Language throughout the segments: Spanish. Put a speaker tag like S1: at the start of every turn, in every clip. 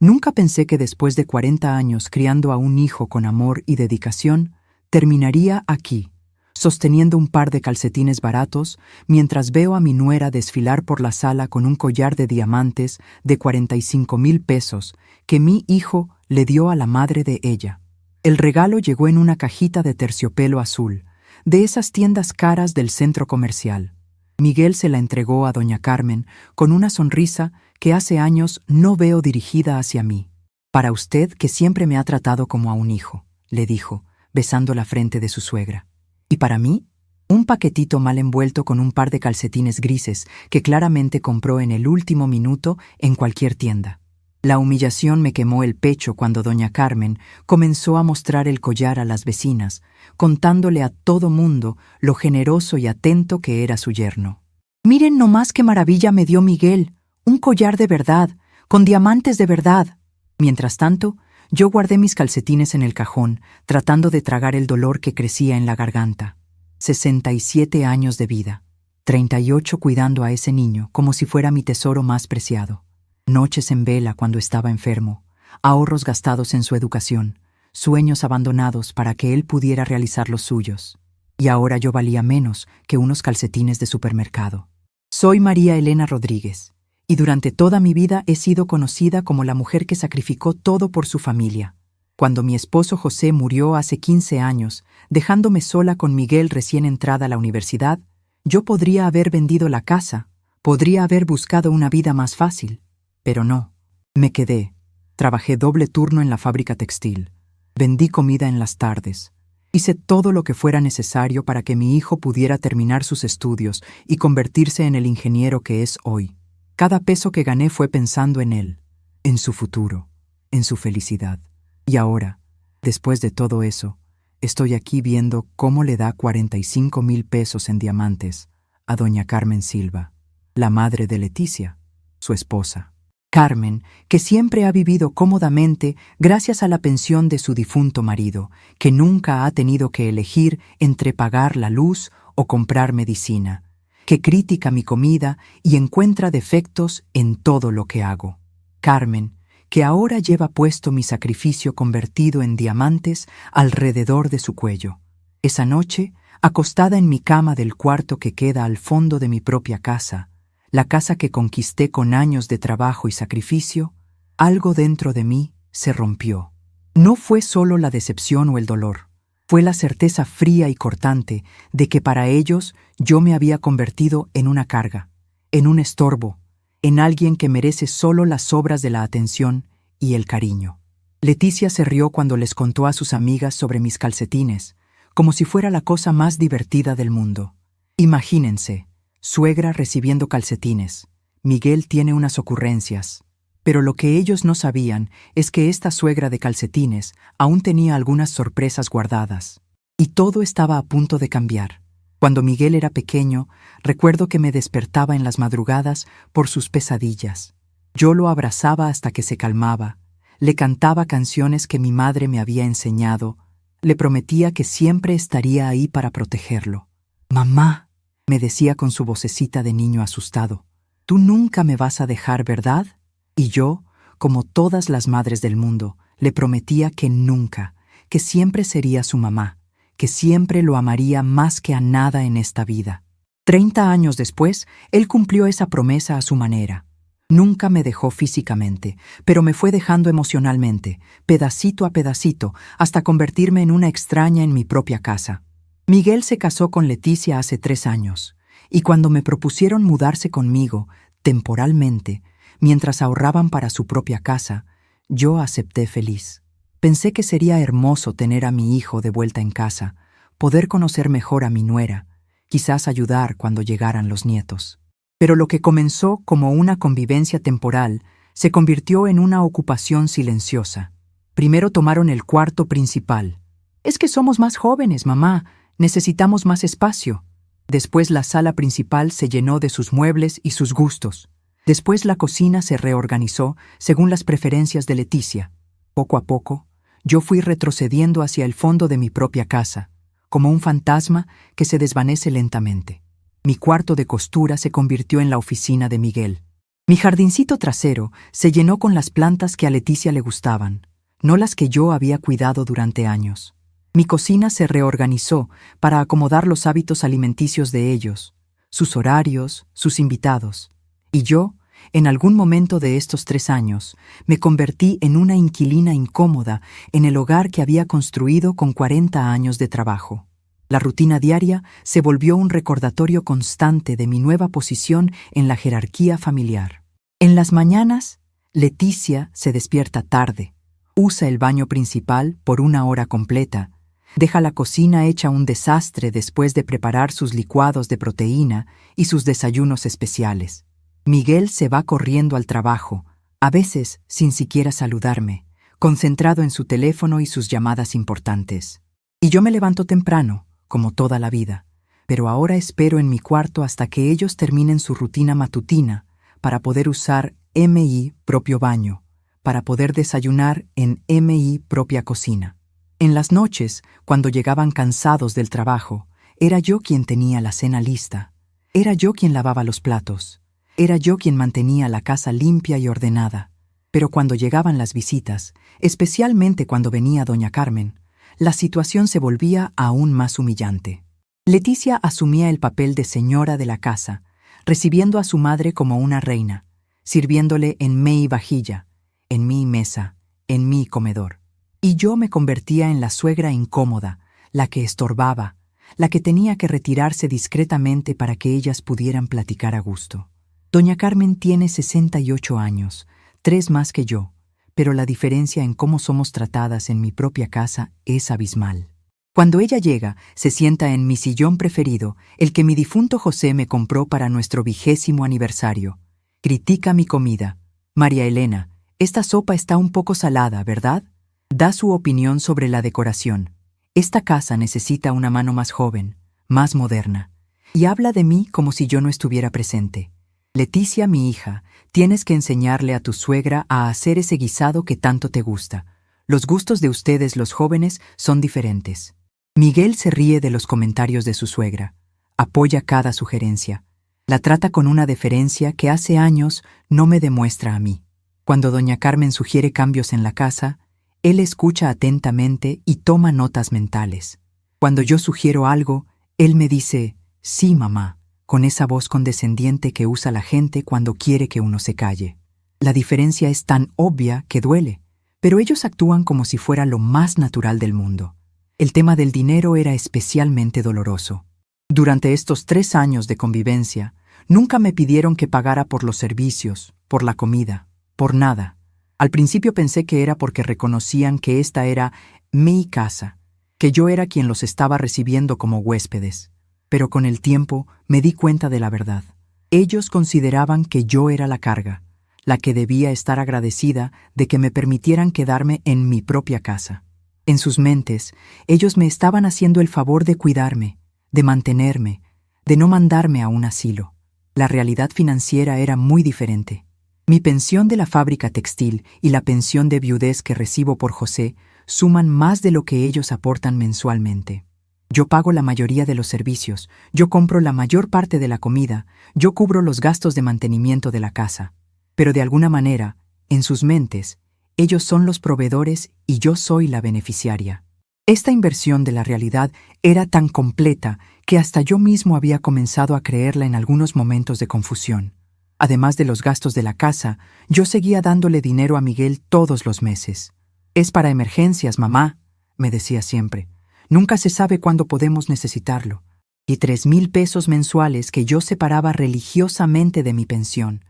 S1: Nunca pensé que después de 40 años criando a un hijo con amor y dedicación, terminaría aquí, sosteniendo un par de calcetines baratos mientras veo a mi nuera desfilar por la sala con un collar de diamantes de 45,000 pesos que mi hijo le dio a la madre de ella. El regalo llegó en una cajita de terciopelo azul, de esas tiendas caras del centro comercial. Miguel se la entregó a doña Carmen con una sonrisa que hace años no veo dirigida hacia mí. «Para usted, que siempre me ha tratado como a un hijo», le dijo, besando la frente de su suegra. «¿Y para mí?» Un paquetito mal envuelto con un par de calcetines grises que claramente compró en el último minuto en cualquier tienda. La humillación me quemó el pecho cuando doña Carmen comenzó a mostrar el collar a las vecinas, contándole a todo mundo lo generoso y atento que era su yerno. «Miren nomás qué maravilla me dio Miguel, un collar de verdad, con diamantes de verdad». Mientras tanto, yo guardé mis calcetines en el cajón, tratando de tragar el dolor que crecía en la garganta. 67 años de vida, 38 cuidando a ese niño como si fuera mi tesoro más preciado. Noches en vela cuando estaba enfermo, ahorros gastados en su educación, sueños abandonados para que él pudiera realizar los suyos. Y ahora yo valía menos que unos calcetines de supermercado. Soy María Elena Rodríguez, y durante toda mi vida he sido conocida como la mujer que sacrificó todo por su familia. Cuando mi esposo José murió hace 15 años, dejándome sola con Miguel recién entrada a la universidad, yo podría haber vendido la casa, podría haber buscado una vida más fácil. Pero no, me quedé. Trabajé doble turno en la fábrica textil. Vendí comida en las tardes. Hice todo lo que fuera necesario para que mi hijo pudiera terminar sus estudios y convertirse en el ingeniero que es hoy. Cada peso que gané fue pensando en él, en su futuro, en su felicidad. Y ahora, después de todo eso, estoy aquí viendo cómo le da 45,000 pesos en diamantes a doña Carmen Silva, la madre de Leticia, su esposa. Carmen, que siempre ha vivido cómodamente gracias a la pensión de su difunto marido, que nunca ha tenido que elegir entre pagar la luz o comprar medicina, que critica mi comida y encuentra defectos en todo lo que hago. Carmen, que ahora lleva puesto mi sacrificio convertido en diamantes alrededor de su cuello. Esa noche, acostada en mi cama del cuarto que queda al fondo de mi propia casa, la casa que conquisté con años de trabajo y sacrificio, algo dentro de mí se rompió. No fue solo la decepción o el dolor, fue la certeza fría y cortante de que para ellos yo me había convertido en una carga, en un estorbo, en alguien que merece solo las sobras de la atención y el cariño. Leticia se rió cuando les contó a sus amigas sobre mis calcetines, como si fuera la cosa más divertida del mundo. Imagínense, suegra recibiendo calcetines. Miguel tiene unas ocurrencias. Pero lo que ellos no sabían es que esta suegra de calcetines aún tenía algunas sorpresas guardadas. Y todo estaba a punto de cambiar. Cuando Miguel era pequeño, recuerdo que me despertaba en las madrugadas por sus pesadillas. Yo lo abrazaba hasta que se calmaba, le cantaba canciones que mi madre me había enseñado, le prometía que siempre estaría ahí para protegerlo. «Mamá», me decía con su vocecita de niño asustado, «tú nunca me vas a dejar, ¿verdad?» Y yo, como todas las madres del mundo, le prometía que nunca, que siempre sería su mamá, que siempre lo amaría más que a nada en esta vida. 30 años después, él cumplió esa promesa a su manera. Nunca me dejó físicamente, pero me fue dejando emocionalmente, pedacito a pedacito, hasta convertirme en una extraña en mi propia casa. Miguel se casó con Leticia hace 3 años, y cuando me propusieron mudarse conmigo, temporalmente, mientras ahorraban para su propia casa, yo acepté feliz. Pensé que sería hermoso tener a mi hijo de vuelta en casa, poder conocer mejor a mi nuera, quizás ayudar cuando llegaran los nietos. Pero lo que comenzó como una convivencia temporal se convirtió en una ocupación silenciosa. Primero tomaron el cuarto principal. «Es que somos más jóvenes, mamá, necesitamos más espacio». Después la sala principal se llenó de sus muebles y sus gustos. Después la cocina se reorganizó según las preferencias de Leticia. Poco a poco, yo fui retrocediendo hacia el fondo de mi propia casa, como un fantasma que se desvanece lentamente. Mi cuarto de costura se convirtió en la oficina de Miguel. Mi jardincito trasero se llenó con las plantas que a Leticia le gustaban, no las que yo había cuidado durante años. Mi cocina se reorganizó para acomodar los hábitos alimenticios de ellos, sus horarios, sus invitados. Y yo, en algún momento de estos 3 años, me convertí en una inquilina incómoda en el hogar que había construido con 40 años de trabajo. La rutina diaria se volvió un recordatorio constante de mi nueva posición en la jerarquía familiar. En las mañanas, Leticia se despierta tarde, usa el baño principal por 1 hora completa, deja la cocina hecha un desastre después de preparar sus licuados de proteína y sus desayunos especiales. Miguel se va corriendo al trabajo, a veces sin siquiera saludarme, concentrado en su teléfono y sus llamadas importantes. Y yo me levanto temprano, como toda la vida, pero ahora espero en mi cuarto hasta que ellos terminen su rutina matutina para poder usar MI propio baño, para poder desayunar en MI propia cocina. En las noches, cuando llegaban cansados del trabajo, era yo quien tenía la cena lista. Era yo quien lavaba los platos. Era yo quien mantenía la casa limpia y ordenada. Pero cuando llegaban las visitas, especialmente cuando venía doña Carmen, la situación se volvía aún más humillante. Leticia asumía el papel de señora de la casa, recibiendo a su madre como una reina, sirviéndole en mi vajilla, en mi mesa, en mi comedor. Y yo me convertía en la suegra incómoda, la que estorbaba, la que tenía que retirarse discretamente para que ellas pudieran platicar a gusto. Doña Carmen tiene 68 años, 3 más que yo, pero la diferencia en cómo somos tratadas en mi propia casa es abismal. Cuando ella llega, se sienta en mi sillón preferido, el que mi difunto José me compró para nuestro 20º aniversario. Critica mi comida. María Elena, esta sopa está un poco salada, ¿verdad? Da su opinión sobre la decoración. Esta casa necesita una mano más joven, más moderna. Y habla de mí como si yo no estuviera presente. Leticia, mi hija, tienes que enseñarle a tu suegra a hacer ese guisado que tanto te gusta. Los gustos de ustedes, los jóvenes, son diferentes. Miguel se ríe de los comentarios de su suegra. Apoya cada sugerencia. La trata con una deferencia que hace años no me demuestra a mí. Cuando doña Carmen sugiere cambios en la casa, él escucha atentamente y toma notas mentales. Cuando yo sugiero algo, él me dice, sí, mamá, con esa voz condescendiente que usa la gente cuando quiere que uno se calle. La diferencia es tan obvia que duele, pero ellos actúan como si fuera lo más natural del mundo. El tema del dinero era especialmente doloroso. Durante estos 3 años de convivencia, nunca me pidieron que pagara por los servicios, por la comida, por nada. Al principio pensé que era porque reconocían que esta era mi casa, que yo era quien los estaba recibiendo como huéspedes. Pero con el tiempo me di cuenta de la verdad. Ellos consideraban que yo era la carga, la que debía estar agradecida de que me permitieran quedarme en mi propia casa. En sus mentes, ellos me estaban haciendo el favor de cuidarme, de mantenerme, de no mandarme a un asilo. La realidad financiera era muy diferente. Mi pensión de la fábrica textil y la pensión de viudez que recibo por José suman más de lo que ellos aportan mensualmente. Yo pago la mayoría de los servicios, yo compro la mayor parte de la comida, yo cubro los gastos de mantenimiento de la casa. Pero de alguna manera, en sus mentes, ellos son los proveedores y yo soy la beneficiaria. Esta inversión de la realidad era tan completa que hasta yo mismo había comenzado a creerla en algunos momentos de confusión. Además de los gastos de la casa, yo seguía dándole dinero a Miguel todos los meses. Es para emergencias, mamá, me decía siempre. Nunca se sabe cuándo podemos necesitarlo. Y 3,000 pesos mensuales que yo separaba religiosamente de mi pensión.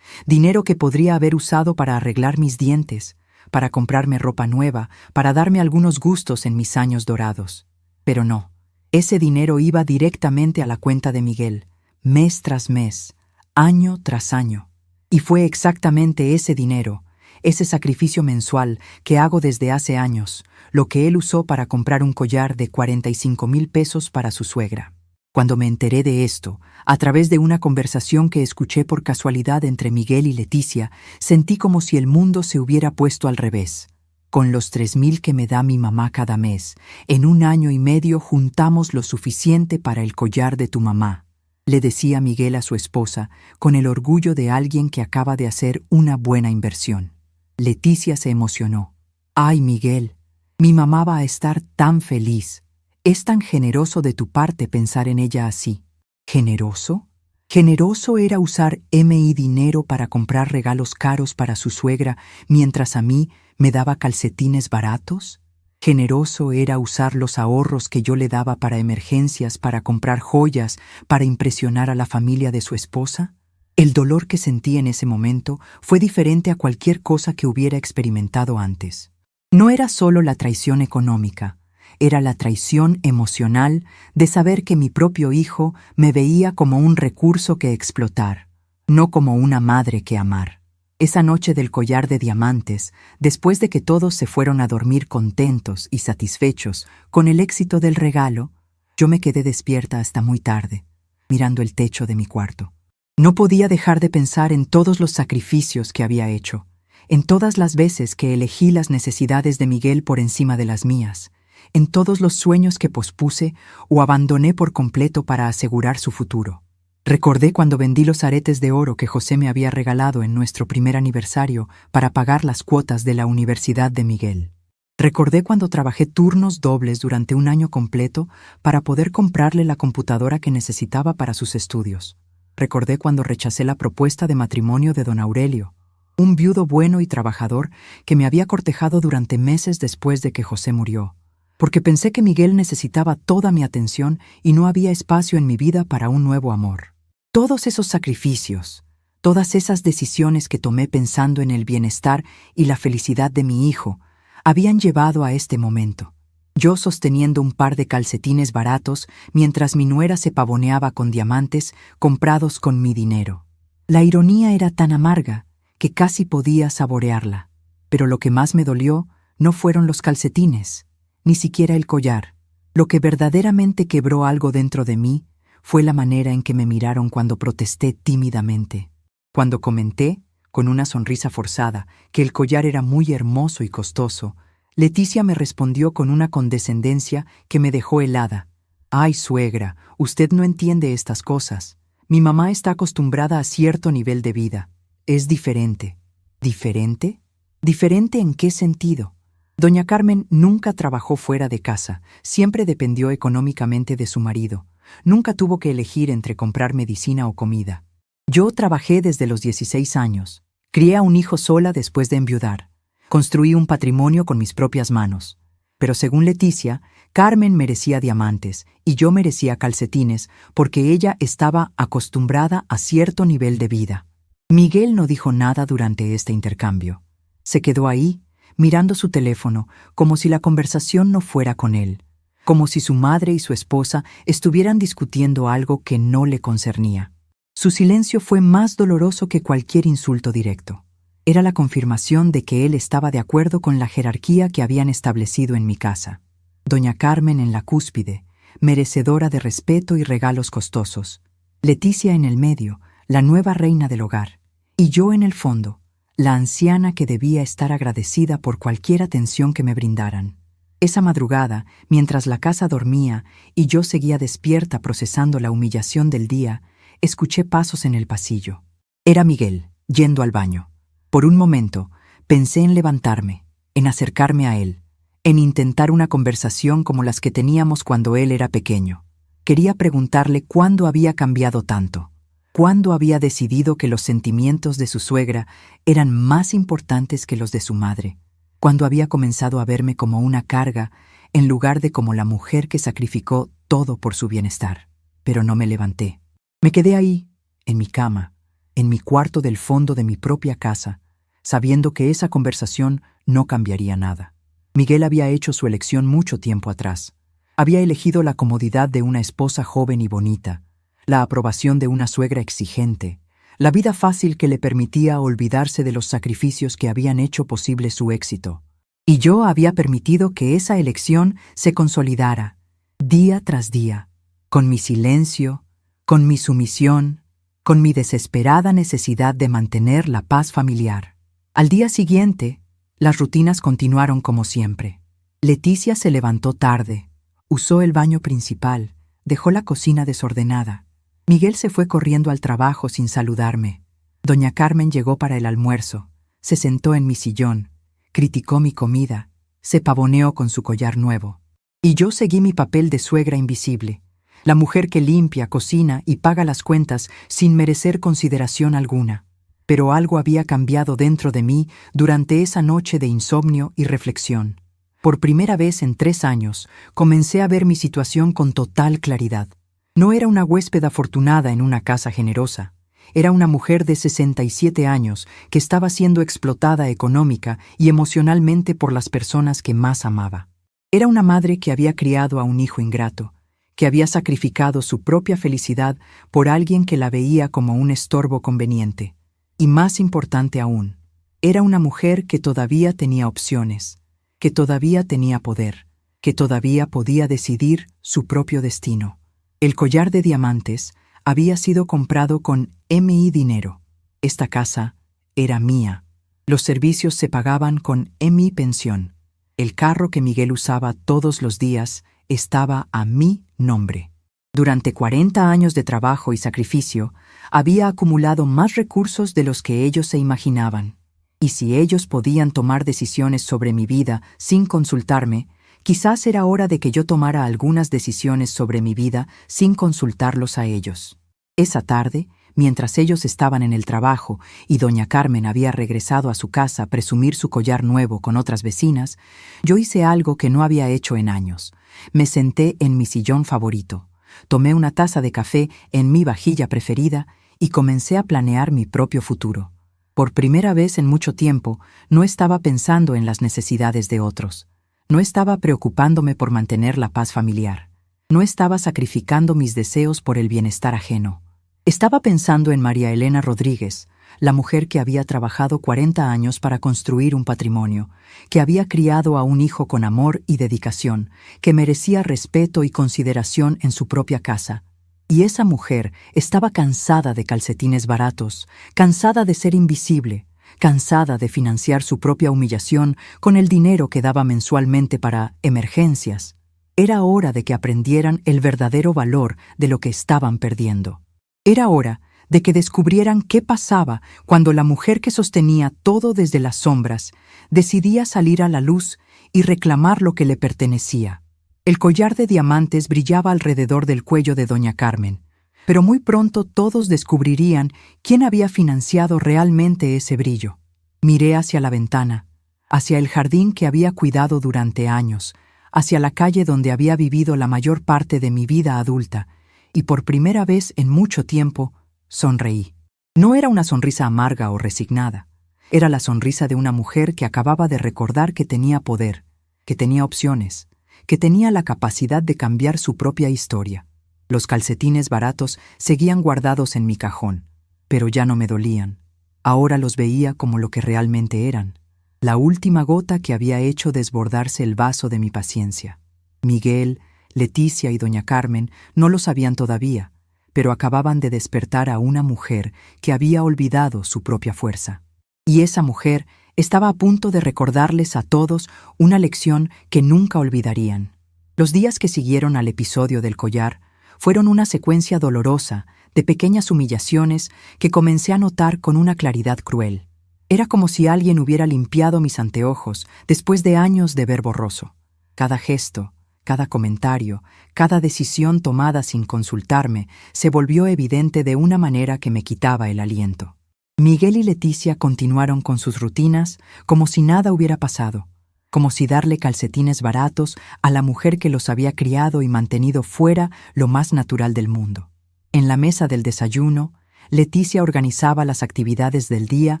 S1: Dinero que podría haber usado para arreglar mis dientes, para comprarme ropa nueva, para darme algunos gustos en mis años dorados. Pero no, ese dinero iba directamente a la cuenta de Miguel, mes tras mes, año tras año. Y fue exactamente ese dinero, ese sacrificio mensual que hago desde hace años, lo que él usó para comprar un collar de 45,000 pesos para su suegra. Cuando me enteré de esto, a través de una conversación que escuché por casualidad entre Miguel y Leticia, sentí como si el mundo se hubiera puesto al revés. Con los 3,000 que me da mi mamá cada mes, en 1 año y medio juntamos lo suficiente para el collar de tu mamá. le decía Miguel a su esposa, con el orgullo de alguien que acaba de hacer una buena inversión. Leticia se emocionó. «Ay, Miguel, mi mamá va a estar tan feliz. Es tan generoso de tu parte pensar en ella así». ¿Generoso? Generoso era usar mi dinero para comprar regalos caros para su suegra mientras a mí me daba calcetines baratos. Generoso era usar los ahorros que yo le daba para emergencias, para comprar joyas, para impresionar a la familia de su esposa. El dolor que sentí en ese momento fue diferente a cualquier cosa que hubiera experimentado antes. No era solo la traición económica, era la traición emocional de saber que mi propio hijo me veía como un recurso que explotar, no como una madre que amar. Esa noche del collar de diamantes, después de que todos se fueron a dormir contentos y satisfechos con el éxito del regalo, yo me quedé despierta hasta muy tarde, mirando el techo de mi cuarto. No podía dejar de pensar en todos los sacrificios que había hecho, en todas las veces que elegí las necesidades de Miguel por encima de las mías, en todos los sueños que pospuse o abandoné por completo para asegurar su futuro. Recordé cuando vendí los aretes de oro que José me había regalado en nuestro primer aniversario para pagar las cuotas de la universidad de Miguel. Recordé cuando trabajé turnos dobles durante un año completo para poder comprarle la computadora que necesitaba para sus estudios. Recordé cuando rechacé la propuesta de matrimonio de don Aurelio, un viudo bueno y trabajador que me había cortejado durante meses después de que José murió, porque pensé que Miguel necesitaba toda mi atención y no había espacio en mi vida para un nuevo amor. Todos esos sacrificios, todas esas decisiones que tomé pensando en el bienestar y la felicidad de mi hijo, habían llevado a este momento. Yo sosteniendo un par de calcetines baratos mientras mi nuera se pavoneaba con diamantes comprados con mi dinero. La ironía era tan amarga que casi podía saborearla, pero lo que más me dolió no fueron los calcetines, ni siquiera el collar. Lo que verdaderamente quebró algo dentro de mí fue la manera en que me miraron cuando protesté tímidamente. Cuando comenté, con una sonrisa forzada, que el collar era muy hermoso y costoso, Leticia me respondió con una condescendencia que me dejó helada. «Ay, suegra, usted no entiende estas cosas. Mi mamá está acostumbrada a cierto nivel de vida. Es diferente». ¿Diferente? ¿Diferente en qué sentido? Doña Carmen nunca trabajó fuera de casa, siempre dependió económicamente de su marido. Nunca tuvo que elegir entre comprar medicina o comida. Yo trabajé desde los 16 años. Crié a un hijo sola después de enviudar. Construí un patrimonio con mis propias manos. Pero según Leticia, Carmen merecía diamantes y yo merecía calcetines porque ella estaba acostumbrada a cierto nivel de vida. Miguel no dijo nada durante este intercambio. Se quedó ahí, mirando su teléfono, como si la conversación no fuera con él, como si su madre y su esposa estuvieran discutiendo algo que no le concernía. Su silencio fue más doloroso que cualquier insulto directo. Era la confirmación de que él estaba de acuerdo con la jerarquía que habían establecido en mi casa. Doña Carmen en la cúspide, merecedora de respeto y regalos costosos. Leticia en el medio, la nueva reina del hogar. Y yo en el fondo, la anciana que debía estar agradecida por cualquier atención que me brindaran. Esa madrugada, mientras la casa dormía y yo seguía despierta procesando la humillación del día, escuché pasos en el pasillo. Era Miguel, yendo al baño. Por un momento, pensé en levantarme, en acercarme a él, en intentar una conversación como las que teníamos cuando él era pequeño. Quería preguntarle cuándo había cambiado tanto, cuándo había decidido que los sentimientos de su suegra eran más importantes que los de su madre, cuando había comenzado a verme como una carga en lugar de como la mujer que sacrificó todo por su bienestar. Pero no me levanté. Me quedé ahí, en mi cama, en mi cuarto del fondo de mi propia casa, sabiendo que esa conversación no cambiaría nada. Miguel había hecho su elección mucho tiempo atrás. Había elegido la comodidad de una esposa joven y bonita, la aprobación de una suegra exigente, la vida fácil que le permitía olvidarse de los sacrificios que habían hecho posible su éxito. Y yo había permitido que esa elección se consolidara, día tras día, con mi silencio, con mi sumisión, con mi desesperada necesidad de mantener la paz familiar. Al día siguiente, las rutinas continuaron como siempre. Leticia se levantó tarde, usó el baño principal, dejó la cocina desordenada. Miguel se fue corriendo al trabajo sin saludarme. Doña Carmen llegó para el almuerzo, se sentó en mi sillón, criticó mi comida, se pavoneó con su collar nuevo. Y yo seguí mi papel de suegra invisible, la mujer que limpia, cocina y paga las cuentas sin merecer consideración alguna. Pero algo había cambiado dentro de mí durante esa noche de insomnio y reflexión. Por primera vez en 3 años, comencé a ver mi situación con total claridad. No era una huésped afortunada en una casa generosa. Era una mujer de 67 años que estaba siendo explotada económica y emocionalmente por las personas que más amaba. Era una madre que había criado a un hijo ingrato, que había sacrificado su propia felicidad por alguien que la veía como un estorbo conveniente. Y más importante aún, era una mujer que todavía tenía opciones, que todavía tenía poder, que todavía podía decidir su propio destino. El collar de diamantes había sido comprado con mi dinero. Esta casa era mía. Los servicios se pagaban con mi pensión. El carro que Miguel usaba todos los días estaba a mi nombre. Durante 40 años de trabajo y sacrificio, había acumulado más recursos de los que ellos se imaginaban. Y si ellos podían tomar decisiones sobre mi vida sin consultarme, quizás era hora de que yo tomara algunas decisiones sobre mi vida sin consultarlos a ellos. Esa tarde, mientras ellos estaban en el trabajo y doña Carmen había regresado a su casa a presumir su collar nuevo con otras vecinas, yo hice algo que no había hecho en años. Me senté en mi sillón favorito, tomé una taza de café en mi vajilla preferida y comencé a planear mi propio futuro. Por primera vez en mucho tiempo, no estaba pensando en las necesidades de otros. No estaba preocupándome por mantener la paz familiar. No estaba sacrificando mis deseos por el bienestar ajeno. Estaba pensando en María Elena Rodríguez, la mujer que había trabajado 40 años para construir un patrimonio, que había criado a un hijo con amor y dedicación, que merecía respeto y consideración en su propia casa. Y esa mujer estaba cansada de calcetines baratos, cansada de ser invisible, cansada de financiar su propia humillación con el dinero que daba mensualmente para emergencias. Era hora de que aprendieran el verdadero valor de lo que estaban perdiendo. Era hora de que descubrieran qué pasaba cuando la mujer que sostenía todo desde las sombras decidía salir a la luz y reclamar lo que le pertenecía. El collar de diamantes brillaba alrededor del cuello de doña Carmen, pero muy pronto todos descubrirían quién había financiado realmente ese brillo. Miré hacia la ventana, hacia el jardín que había cuidado durante años, hacia la calle donde había vivido la mayor parte de mi vida adulta, y por primera vez en mucho tiempo sonreí. No era una sonrisa amarga o resignada, era la sonrisa de una mujer que acababa de recordar que tenía poder, que tenía opciones, que tenía la capacidad de cambiar su propia historia. Los calcetines baratos seguían guardados en mi cajón, pero ya no me dolían. Ahora los veía como lo que realmente eran, la última gota que había hecho desbordarse el vaso de mi paciencia. Miguel, Leticia y doña Carmen no lo sabían todavía, pero acababan de despertar a una mujer que había olvidado su propia fuerza. Y esa mujer estaba a punto de recordarles a todos una lección que nunca olvidarían. Los días que siguieron al episodio del collar fueron una secuencia dolorosa de pequeñas humillaciones que comencé a notar con una claridad cruel. Era como si alguien hubiera limpiado mis anteojos después de años de ver borroso. Cada gesto, cada comentario, cada decisión tomada sin consultarme se volvió evidente de una manera que me quitaba el aliento. Miguel y Leticia continuaron con sus rutinas como si nada hubiera pasado, como si darle calcetines baratos a la mujer que los había criado y mantenido fuera lo más natural del mundo. En la mesa del desayuno, Leticia organizaba las actividades del día,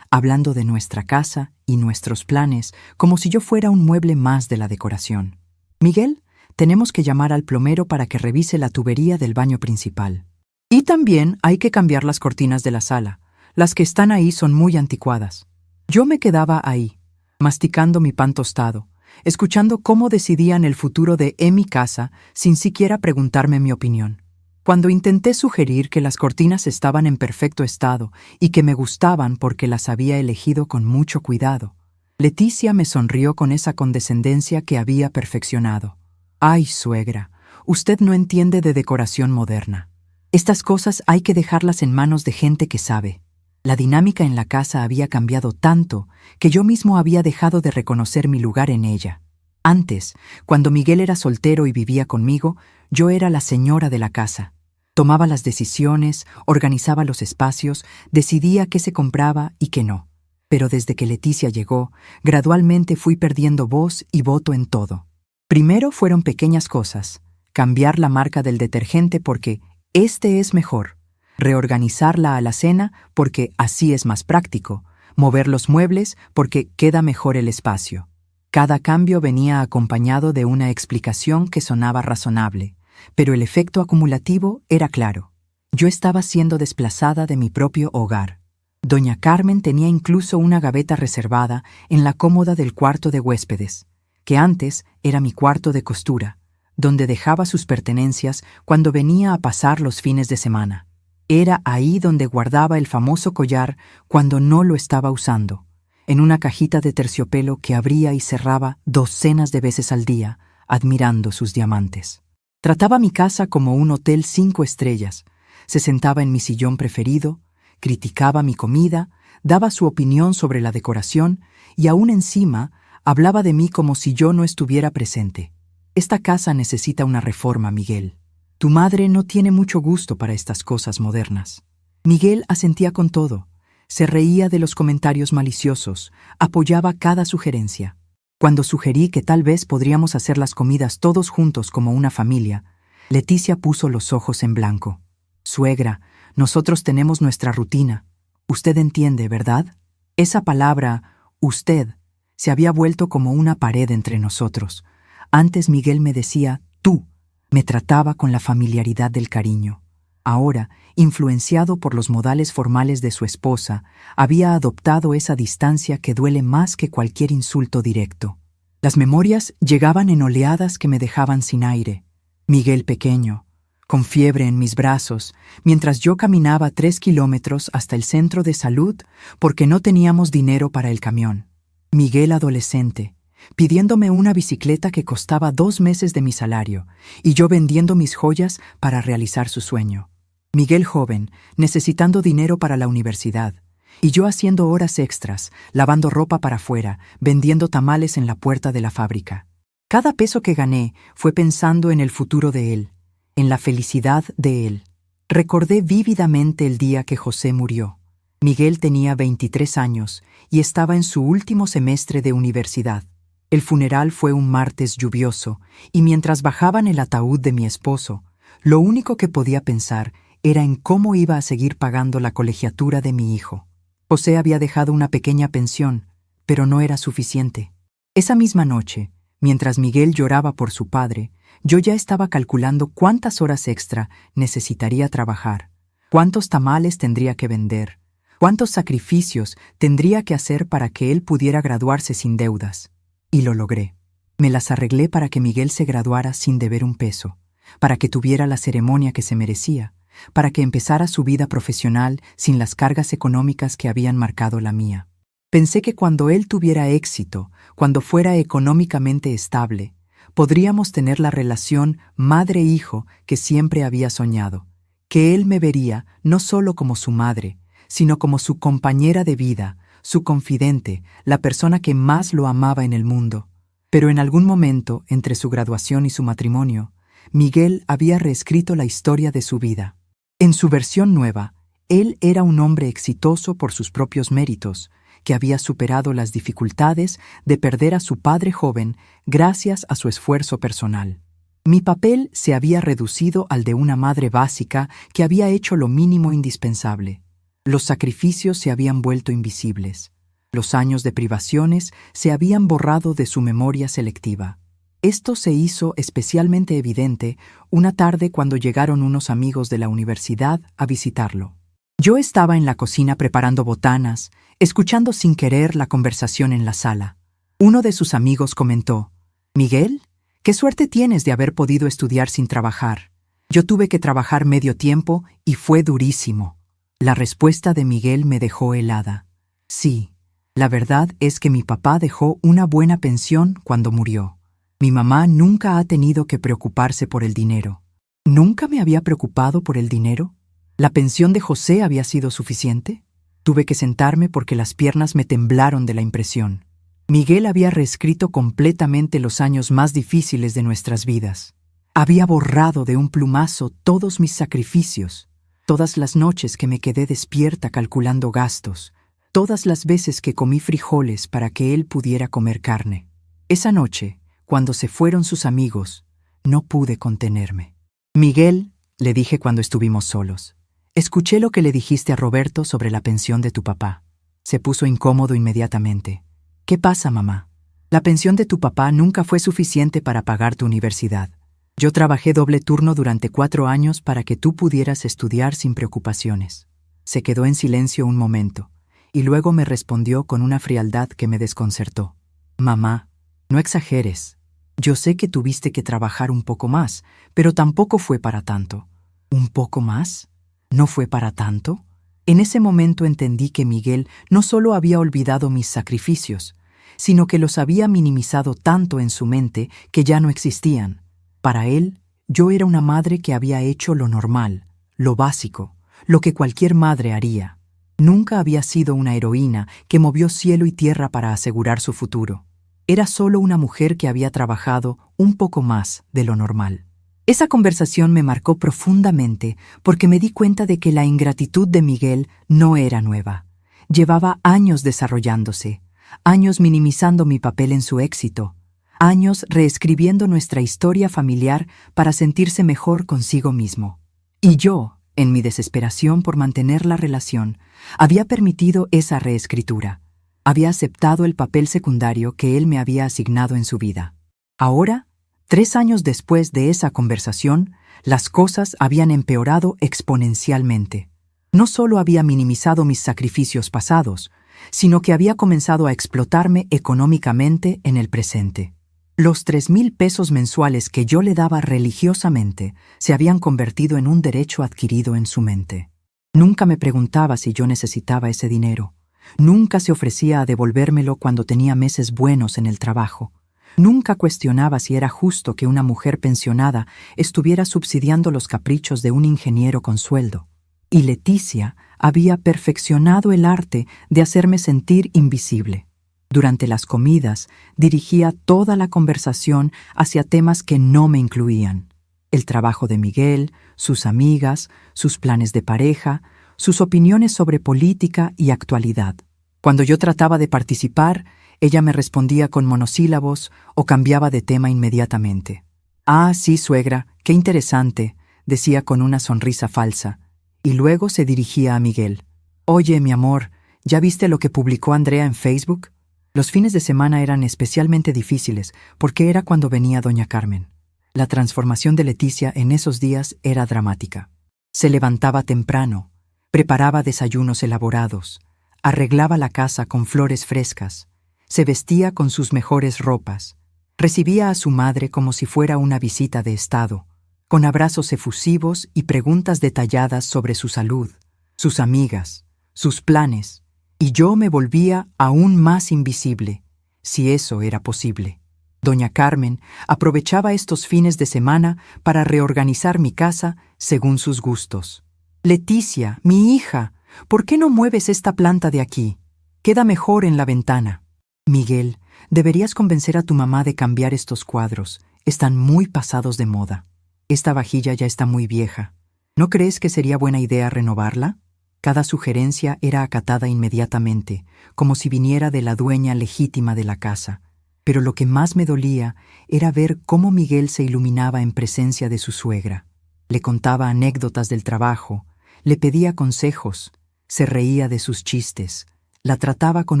S1: hablando de nuestra casa y nuestros planes, como si yo fuera un mueble más de la decoración. Miguel, tenemos que llamar al plomero para que revise la tubería del baño principal. Y también hay que cambiar las cortinas de la sala. Las que están ahí son muy anticuadas. Yo me quedaba ahí, masticando mi pan tostado, escuchando cómo decidían el futuro de mi casa sin siquiera preguntarme mi opinión. Cuando intenté sugerir que las cortinas estaban en perfecto estado y que me gustaban porque las había elegido con mucho cuidado, Leticia me sonrió con esa condescendencia que había perfeccionado. «Ay, suegra, usted no entiende de decoración moderna». Estas cosas hay que dejarlas en manos de gente que sabe. La dinámica en la casa había cambiado tanto que yo mismo había dejado de reconocer mi lugar en ella. Antes, cuando Miguel era soltero y vivía conmigo, yo era la señora de la casa. Tomaba las decisiones, organizaba los espacios, decidía qué se compraba y qué no. Pero desde que Leticia llegó, gradualmente fui perdiendo voz y voto en todo. Primero fueron pequeñas cosas: cambiar la marca del detergente porque este es mejor, reorganizar la alacena porque así es más práctico, mover los muebles porque queda mejor el espacio. Cada cambio venía acompañado de una explicación que sonaba razonable, pero el efecto acumulativo era claro. Yo estaba siendo desplazada de mi propio hogar. Doña Carmen tenía incluso una gaveta reservada en la cómoda del cuarto de huéspedes, que antes era mi cuarto de costura, donde dejaba sus pertenencias cuando venía a pasar los fines de semana. Era ahí donde guardaba el famoso collar cuando no lo estaba usando, en una cajita de terciopelo que abría y cerraba docenas de veces al día, admirando sus diamantes. Trataba mi casa como un hotel 5 estrellas. Se sentaba en mi sillón preferido, criticaba mi comida, daba su opinión sobre la decoración y aún encima hablaba de mí como si yo no estuviera presente. Esta casa necesita una reforma, Miguel. Tu madre no tiene mucho gusto para estas cosas modernas. Miguel asentía con todo. Se reía de los comentarios maliciosos, apoyaba cada sugerencia. Cuando sugerí que tal vez podríamos hacer las comidas todos juntos como una familia, Leticia puso los ojos en blanco. Suegra, nosotros tenemos nuestra rutina. Usted entiende, ¿verdad? Esa palabra, usted, se había vuelto como una pared entre nosotros. Antes Miguel me decía, tú. Me trataba con la familiaridad del cariño. Ahora, influenciado por los modales formales de su esposa, había adoptado esa distancia que duele más que cualquier insulto directo. Las memorias llegaban en oleadas que me dejaban sin aire. Miguel pequeño, con fiebre en mis brazos, mientras yo caminaba 3 kilómetros hasta el centro de salud porque no teníamos dinero para el camión. Miguel adolescente, pidiéndome una bicicleta que costaba 2 meses de mi salario, y yo vendiendo mis joyas para realizar su sueño. Miguel joven, necesitando dinero para la universidad, y yo haciendo horas extras, lavando ropa para afuera, vendiendo tamales en la puerta de la fábrica. Cada peso que gané fue pensando en el futuro de él, en la felicidad de él. Recordé vívidamente el día que José murió. Miguel tenía 23 años y estaba en su último semestre de universidad. El funeral fue un martes lluvioso, y mientras bajaban el ataúd de mi esposo, lo único que podía pensar era en cómo iba a seguir pagando la colegiatura de mi hijo. José había dejado una pequeña pensión, pero no era suficiente. Esa misma noche, mientras Miguel lloraba por su padre, yo ya estaba calculando cuántas horas extra necesitaría trabajar, cuántos tamales tendría que vender, cuántos sacrificios tendría que hacer para que él pudiera graduarse sin deudas. Y lo logré. Me las arreglé para que Miguel se graduara sin deber un peso, para que tuviera la ceremonia que se merecía, para que empezara su vida profesional sin las cargas económicas que habían marcado la mía. Pensé que cuando él tuviera éxito, cuando fuera económicamente estable, podríamos tener la relación madre-hijo que siempre había soñado, que él me vería no solo como su madre, sino como su compañera de vida, su confidente, la persona que más lo amaba en el mundo. Pero en algún momento, entre su graduación y su matrimonio, Miguel había reescrito la historia de su vida. En su versión nueva, él era un hombre exitoso por sus propios méritos, que había superado las dificultades de perder a su padre joven gracias a su esfuerzo personal. Mi papel se había reducido al de una madre básica que había hecho lo mínimo indispensable. Los sacrificios se habían vuelto invisibles. Los años de privaciones se habían borrado de su memoria selectiva. Esto se hizo especialmente evidente una tarde cuando llegaron unos amigos de la universidad a visitarlo. Yo estaba en la cocina preparando botanas, escuchando sin querer la conversación en la sala. Uno de sus amigos comentó: «Miguel, qué suerte tienes de haber podido estudiar sin trabajar. Yo tuve que trabajar medio tiempo y fue durísimo». La respuesta de Miguel me dejó helada. Sí, la verdad es que mi papá dejó una buena pensión cuando murió. Mi mamá nunca ha tenido que preocuparse por el dinero. ¿Nunca me había preocupado por el dinero? ¿La pensión de José había sido suficiente? Tuve que sentarme porque las piernas me temblaron de la impresión. Miguel había reescrito completamente los años más difíciles de nuestras vidas. Había borrado de un plumazo todos mis sacrificios, todas las noches que me quedé despierta calculando gastos, todas las veces que comí frijoles para que él pudiera comer carne. Esa noche, cuando se fueron sus amigos, no pude contenerme. Miguel, le dije cuando estuvimos solos, escuché lo que le dijiste a Roberto sobre la pensión de tu papá. Se puso incómodo inmediatamente. ¿Qué pasa, mamá? La pensión de tu papá nunca fue suficiente para pagar tu universidad. Yo trabajé doble turno durante 4 años para que tú pudieras estudiar sin preocupaciones. Se quedó en silencio un momento, y luego me respondió con una frialdad que me desconcertó. Mamá, no exageres. Yo sé que tuviste que trabajar un poco más, pero tampoco fue para tanto. ¿Un poco más? ¿No fue para tanto? En ese momento entendí que Miguel no solo había olvidado mis sacrificios, sino que los había minimizado tanto en su mente que ya no existían. Para él, yo era una madre que había hecho lo normal, lo básico, lo que cualquier madre haría. Nunca había sido una heroína que movió cielo y tierra para asegurar su futuro. Era solo una mujer que había trabajado un poco más de lo normal. Esa conversación me marcó profundamente porque me di cuenta de que la ingratitud de Miguel no era nueva. Llevaba años desarrollándose, años minimizando mi papel en su éxito, años reescribiendo nuestra historia familiar para sentirse mejor consigo mismo. Y yo, en mi desesperación por mantener la relación, había permitido esa reescritura. Había aceptado el papel secundario que él me había asignado en su vida. Ahora, 3 años después de esa conversación, las cosas habían empeorado exponencialmente. No solo había minimizado mis sacrificios pasados, sino que había comenzado a explotarme económicamente en el presente. Los 3,000 pesos mensuales que yo le daba religiosamente se habían convertido en un derecho adquirido en su mente. Nunca me preguntaba si yo necesitaba ese dinero. Nunca se ofrecía a devolvérmelo cuando tenía meses buenos en el trabajo. Nunca cuestionaba si era justo que una mujer pensionada estuviera subsidiando los caprichos de un ingeniero con sueldo. Y Leticia había perfeccionado el arte de hacerme sentir invisible. Durante las comidas, dirigía toda la conversación hacia temas que no me incluían. El trabajo de Miguel, sus amigas, sus planes de pareja, sus opiniones sobre política y actualidad. Cuando yo trataba de participar, ella me respondía con monosílabos o cambiaba de tema inmediatamente. «Ah, sí, suegra, qué interesante», decía con una sonrisa falsa, y luego se dirigía a Miguel. «Oye, mi amor, ¿ya viste lo que publicó Andrea en Facebook?» Los fines de semana eran especialmente difíciles porque era cuando venía doña Carmen. La transformación de Leticia en esos días era dramática. Se levantaba temprano, preparaba desayunos elaborados, arreglaba la casa con flores frescas, se vestía con sus mejores ropas, recibía a su madre como si fuera una visita de estado, con abrazos efusivos y preguntas detalladas sobre su salud, sus amigas, sus planes, y yo me volvía aún más invisible, si eso era posible. Doña Carmen aprovechaba estos fines de semana para reorganizar mi casa según sus gustos. «Leticia, mi hija, ¿por qué no mueves esta planta de aquí? Queda mejor en la ventana». «Miguel, deberías convencer a tu mamá de cambiar estos cuadros. Están muy pasados de moda. Esta vajilla ya está muy vieja. ¿No crees que sería buena idea renovarla?» Cada sugerencia era acatada inmediatamente, como si viniera de la dueña legítima de la casa. Pero lo que más me dolía era ver cómo Miguel se iluminaba en presencia de su suegra. Le contaba anécdotas del trabajo, le pedía consejos, se reía de sus chistes, la trataba con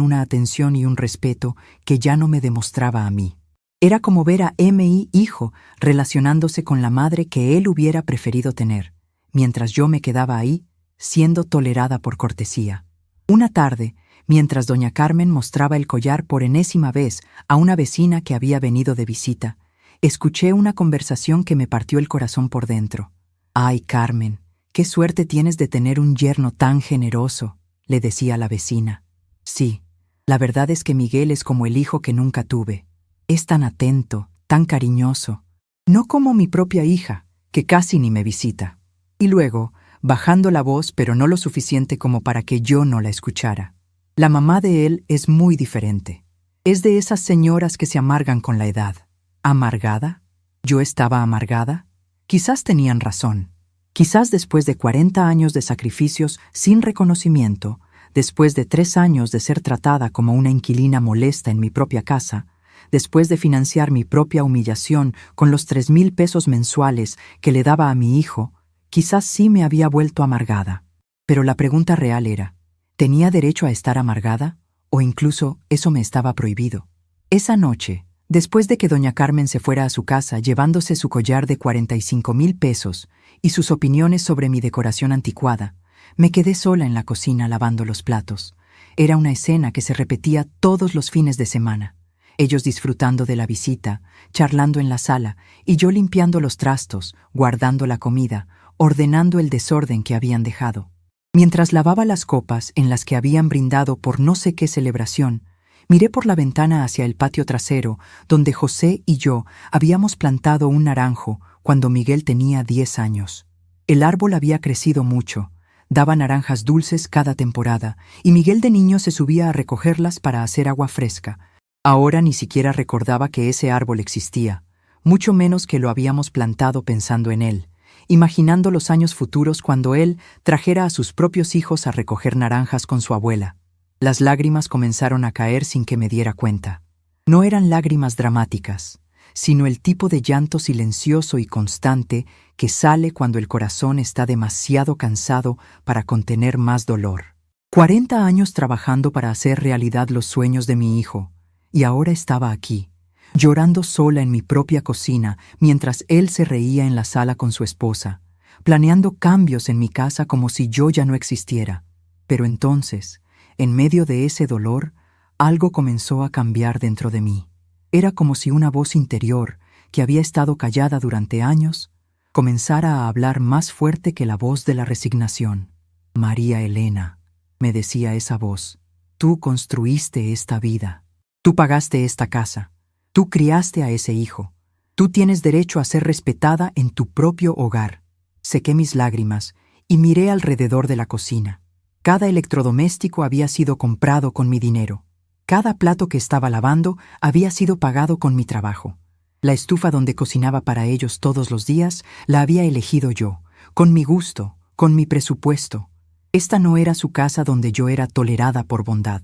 S1: una atención y un respeto que ya no me demostraba a mí. Era como ver a M.I. hijo relacionándose con la madre que él hubiera preferido tener, mientras yo me quedaba ahí, siendo tolerada por cortesía. Una tarde, mientras doña Carmen mostraba el collar por enésima vez a una vecina que había venido de visita, escuché una conversación que me partió el corazón por dentro. «Ay, Carmen, qué suerte tienes de tener un yerno tan generoso», le decía la vecina. «Sí, la verdad es que Miguel es como el hijo que nunca tuve. Es tan atento, tan cariñoso. No como mi propia hija, que casi ni me visita. Y luego, bajando la voz, pero no lo suficiente como para que yo no la escuchara. La mamá de él es muy diferente. Es de esas señoras que se amargan con la edad. ¿Amargada? ¿Yo estaba amargada? Quizás tenían razón. Quizás después de 40 años de sacrificios sin reconocimiento, después de 3 años de ser tratada como una inquilina molesta en mi propia casa, después de financiar mi propia humillación con los 3,000 pesos mensuales que le daba a mi hijo, quizás sí me había vuelto amargada. Pero la pregunta real era, ¿tenía derecho a estar amargada? ¿O incluso eso me estaba prohibido? Esa noche, después de que doña Carmen se fuera a su casa llevándose su collar de 45,000 pesos y sus opiniones sobre mi decoración anticuada, me quedé sola en la cocina lavando los platos. Era una escena que se repetía todos los fines de semana. Ellos disfrutando de la visita, charlando en la sala, y yo limpiando los trastos, guardando la comida, ordenando el desorden que habían dejado. Mientras lavaba las copas en las que habían brindado por no sé qué celebración, miré por la ventana hacia el patio trasero, donde José y yo habíamos plantado un naranjo cuando Miguel tenía 10 años. El árbol había crecido mucho, daba naranjas dulces cada temporada, y Miguel de niño se subía a recogerlas para hacer agua fresca. Ahora ni siquiera recordaba que ese árbol existía, mucho menos que lo habíamos plantado pensando en él, imaginando los años futuros cuando él trajera a sus propios hijos a recoger naranjas con su abuela. Las lágrimas comenzaron a caer sin que me diera cuenta. No eran lágrimas dramáticas, sino el tipo de llanto silencioso y constante que sale cuando el corazón está demasiado cansado para contener más dolor. 40 años trabajando para hacer realidad los sueños de mi hijo, y ahora estaba aquí, llorando sola en mi propia cocina mientras él se reía en la sala con su esposa, planeando cambios en mi casa como si yo ya no existiera. Pero entonces, en medio de ese dolor, algo comenzó a cambiar dentro de mí. Era como si una voz interior, que había estado callada durante años, comenzara a hablar más fuerte que la voz de la resignación. María Elena, me decía esa voz, tú construiste esta vida. Tú pagaste esta casa, tú criaste a ese hijo, tú tienes derecho a ser respetada en tu propio hogar. Sequé mis lágrimas y miré alrededor de la cocina. Cada electrodoméstico había sido comprado con mi dinero. Cada plato que estaba lavando había sido pagado con mi trabajo. La estufa donde cocinaba para ellos todos los días la había elegido yo, con mi gusto, con mi presupuesto. Esta no era su casa donde yo era tolerada por bondad.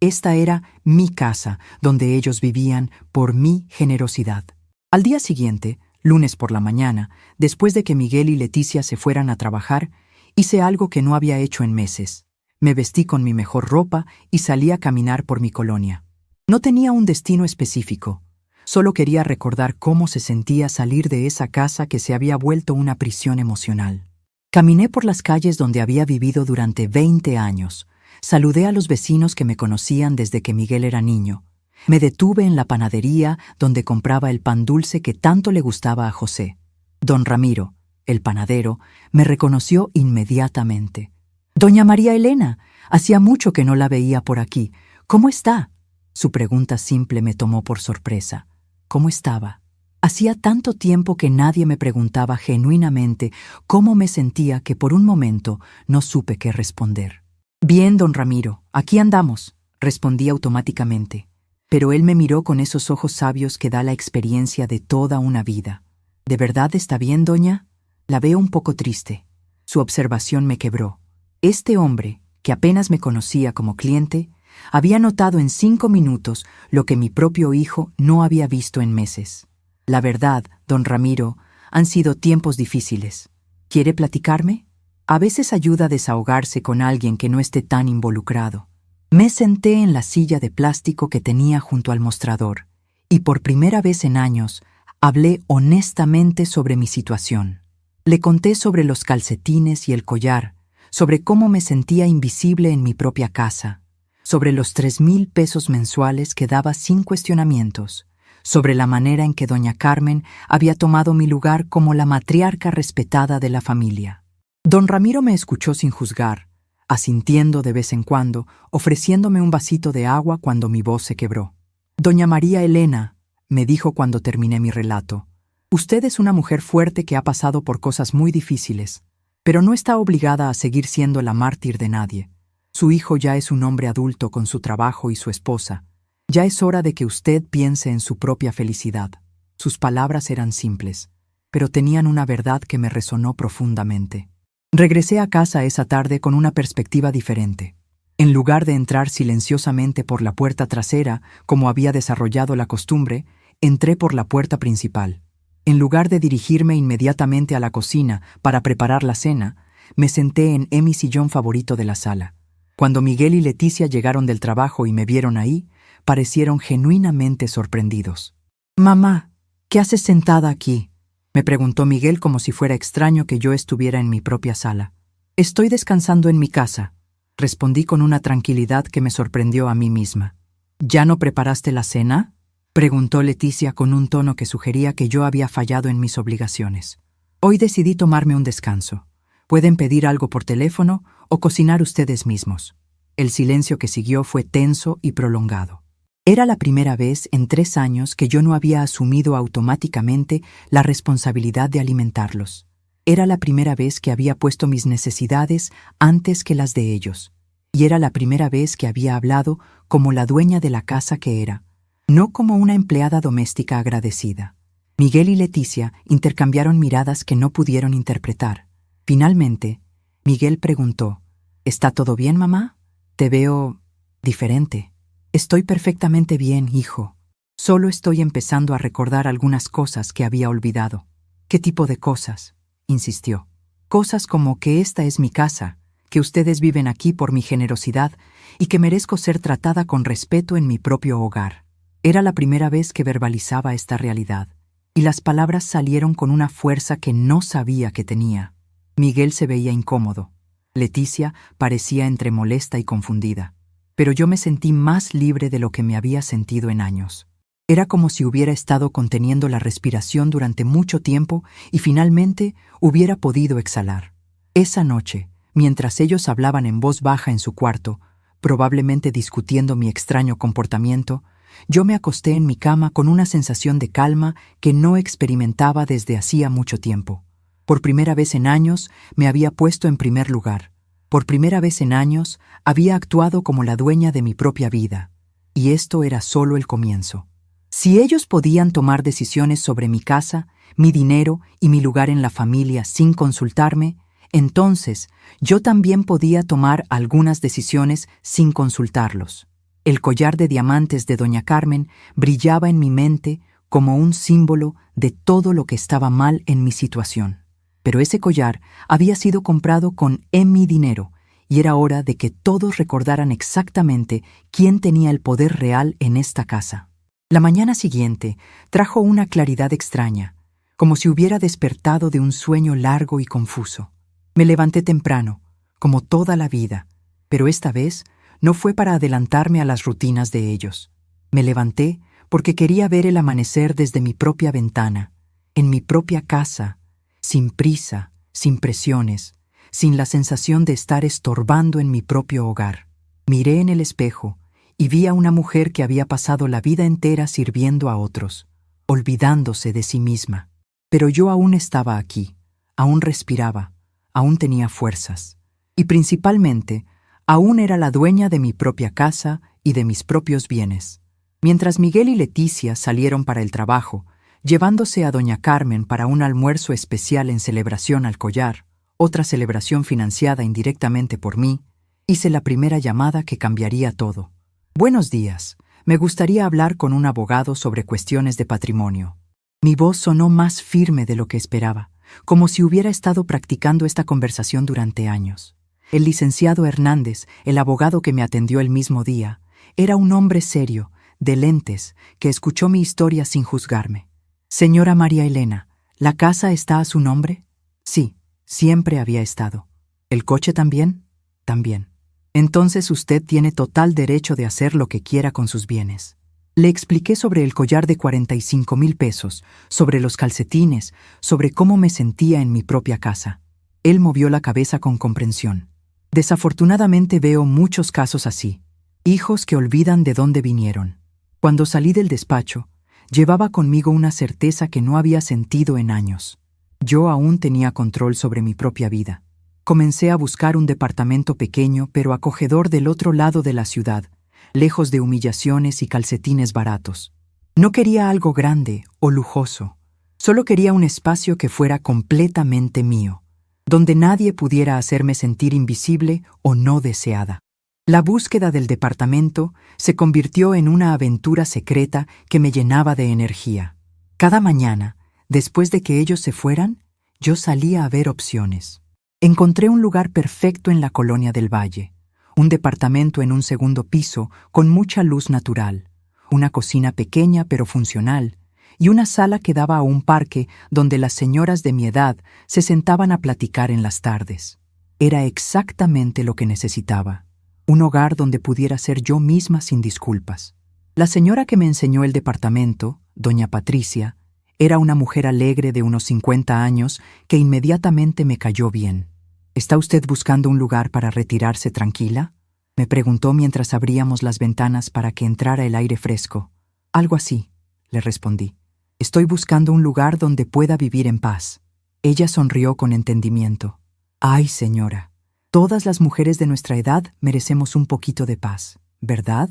S1: Esta era mi casa, donde ellos vivían por mi generosidad. Al día siguiente, lunes por la mañana, después de que Miguel y Leticia se fueran a trabajar, hice algo que no había hecho en meses. Me vestí con mi mejor ropa y salí a caminar por mi colonia. No tenía un destino específico. Solo quería recordar cómo se sentía salir de esa casa que se había vuelto una prisión emocional. Caminé por las calles donde había vivido durante 20 años. Saludé a los vecinos que me conocían desde que Miguel era niño. Me detuve en la panadería donde compraba el pan dulce que tanto le gustaba a José. Don Ramiro, el panadero, me reconoció inmediatamente. «Doña María Elena, hacía mucho que no la veía por aquí. ¿Cómo está?» Su pregunta simple me tomó por sorpresa. ¿Cómo estaba? Hacía tanto tiempo que nadie me preguntaba genuinamente cómo me sentía que por un momento no supe qué responder. «Bien, don Ramiro, aquí andamos», respondí automáticamente. Pero él me miró con esos ojos sabios que da la experiencia de toda una vida. «¿De verdad está bien, doña? La veo un poco triste». Su observación me quebró. Este hombre, que apenas me conocía como cliente, había notado en 5 minutos lo que mi propio hijo no había visto en meses. «La verdad, don Ramiro, han sido tiempos difíciles. ¿Quiere platicarme?» A veces ayuda a desahogarse con alguien que no esté tan involucrado. Me senté en la silla de plástico que tenía junto al mostrador y por primera vez en años hablé honestamente sobre mi situación. Le conté sobre los calcetines y el collar, sobre cómo me sentía invisible en mi propia casa, sobre los 3,000 pesos mensuales que daba sin cuestionamientos, sobre la manera en que doña Carmen había tomado mi lugar como la matriarca respetada de la familia. Don Ramiro me escuchó sin juzgar, asintiendo de vez en cuando, ofreciéndome un vasito de agua cuando mi voz se quebró. «Doña María Elena», me dijo cuando terminé mi relato, Usted es una mujer fuerte que ha pasado por cosas muy difíciles, pero no está obligada a seguir siendo la mártir de nadie. Su hijo ya es un hombre adulto con su trabajo y su esposa. Ya es hora de que usted piense en su propia felicidad. Sus palabras eran simples, pero tenían una verdad que me resonó profundamente. Regresé a casa esa tarde con una perspectiva diferente. En lugar de entrar silenciosamente por la puerta trasera, como había desarrollado la costumbre, entré por la puerta principal. En lugar de dirigirme inmediatamente a la cocina para preparar la cena, me senté en mi sillón favorito de la sala. Cuando Miguel y Leticia llegaron del trabajo y me vieron ahí, parecieron genuinamente sorprendidos. «Mamá, ¿qué haces sentada aquí?», me preguntó Miguel como si fuera extraño que yo estuviera en mi propia sala. «Estoy descansando en mi casa», respondí con una tranquilidad que me sorprendió a mí misma. «¿Ya no preparaste la cena?», preguntó Leticia con un tono que sugería que yo había fallado en mis obligaciones. «Hoy decidí tomarme un descanso. Pueden pedir algo por teléfono o cocinar ustedes mismos». El silencio que siguió fue tenso y prolongado. Era la primera vez en 3 años que yo no había asumido automáticamente la responsabilidad de alimentarlos. Era la primera vez que había puesto mis necesidades antes que las de ellos. Y era la primera vez que había hablado como la dueña de la casa que era, no como una empleada doméstica agradecida. Miguel y Leticia intercambiaron miradas que no pudieron interpretar. Finalmente, Miguel preguntó: «¿Está todo bien, mamá? Te veo diferente». «Estoy perfectamente bien, hijo. Solo estoy empezando a recordar algunas cosas que había olvidado». «¿Qué tipo de cosas?», insistió. «Cosas como que esta es mi casa, que ustedes viven aquí por mi generosidad y que merezco ser tratada con respeto en mi propio hogar». Era la primera vez que verbalizaba esta realidad, y las palabras salieron con una fuerza que no sabía que tenía. Miguel se veía incómodo. Leticia parecía entre molesta y confundida. Pero yo me sentí más libre de lo que me había sentido en años. Era como si hubiera estado conteniendo la respiración durante mucho tiempo y finalmente hubiera podido exhalar. Esa noche, mientras ellos hablaban en voz baja en su cuarto, probablemente discutiendo mi extraño comportamiento, yo me acosté en mi cama con una sensación de calma que no experimentaba desde hacía mucho tiempo. Por primera vez en años me había puesto en primer lugar. Por primera vez en años había actuado como la dueña de mi propia vida. Y esto era solo el comienzo. Si ellos podían tomar decisiones sobre mi casa, mi dinero y mi lugar en la familia sin consultarme, entonces yo también podía tomar algunas decisiones sin consultarlos. El collar de diamantes de doña Carmen brillaba en mi mente como un símbolo de todo lo que estaba mal en mi situación. Pero ese collar había sido comprado con mi dinero, y era hora de que todos recordaran exactamente quién tenía el poder real en esta casa. La mañana siguiente trajo una claridad extraña, como si hubiera despertado de un sueño largo y confuso. Me levanté temprano, como toda la vida, pero esta vez no fue para adelantarme a las rutinas de ellos. Me levanté porque quería ver el amanecer desde mi propia ventana, en mi propia casa, sin prisa, sin presiones, sin la sensación de estar estorbando en mi propio hogar. Miré en el espejo y vi a una mujer que había pasado la vida entera sirviendo a otros, olvidándose de sí misma. Pero yo aún estaba aquí, aún respiraba, aún tenía fuerzas. Y principalmente, aún era la dueña de mi propia casa y de mis propios bienes. Mientras Miguel y Leticia salieron para el trabajo, llevándose a doña Carmen para un almuerzo especial en celebración al collar, otra celebración financiada indirectamente por mí, hice la primera llamada que cambiaría todo. «Buenos días. Me gustaría hablar con un abogado sobre cuestiones de patrimonio». Mi voz sonó más firme de lo que esperaba, como si hubiera estado practicando esta conversación durante años. El licenciado Hernández, el abogado que me atendió el mismo día, era un hombre serio, de lentes, que escuchó mi historia sin juzgarme. «Señora María Elena, ¿la casa está a su nombre?». «Sí, siempre había estado». «¿El coche también?». «También». «Entonces usted tiene total derecho de hacer lo que quiera con sus bienes». Le expliqué sobre el collar de 45,000 pesos, sobre los calcetines, sobre cómo me sentía en mi propia casa. Él movió la cabeza con comprensión. «Desafortunadamente veo muchos casos así. Hijos que olvidan de dónde vinieron». Cuando salí del despacho, llevaba conmigo una certeza que no había sentido en años. Yo aún tenía control sobre mi propia vida. Comencé a buscar un departamento pequeño pero acogedor del otro lado de la ciudad, lejos de humillaciones y calcetines baratos. No quería algo grande o lujoso. Solo quería un espacio que fuera completamente mío, donde nadie pudiera hacerme sentir invisible o no deseada. La búsqueda del departamento se convirtió en una aventura secreta que me llenaba de energía. Cada mañana, después de que ellos se fueran, yo salía a ver opciones. Encontré un lugar perfecto en la colonia del Valle, un departamento en un segundo piso con mucha luz natural, una cocina pequeña pero funcional, y una sala que daba a un parque donde las señoras de mi edad se sentaban a platicar en las tardes. Era exactamente lo que necesitaba, un hogar donde pudiera ser yo misma sin disculpas. La señora que me enseñó el departamento, doña Patricia, era una mujer alegre de unos 50 años que inmediatamente me cayó bien. ¿Está usted buscando un lugar para retirarse tranquila?, me preguntó mientras abríamos las ventanas para que entrara el aire fresco. Algo así, le respondí. Estoy buscando un lugar donde pueda vivir en paz. Ella sonrió con entendimiento. Ay, señora, todas las mujeres de nuestra edad merecemos un poquito de paz, ¿verdad?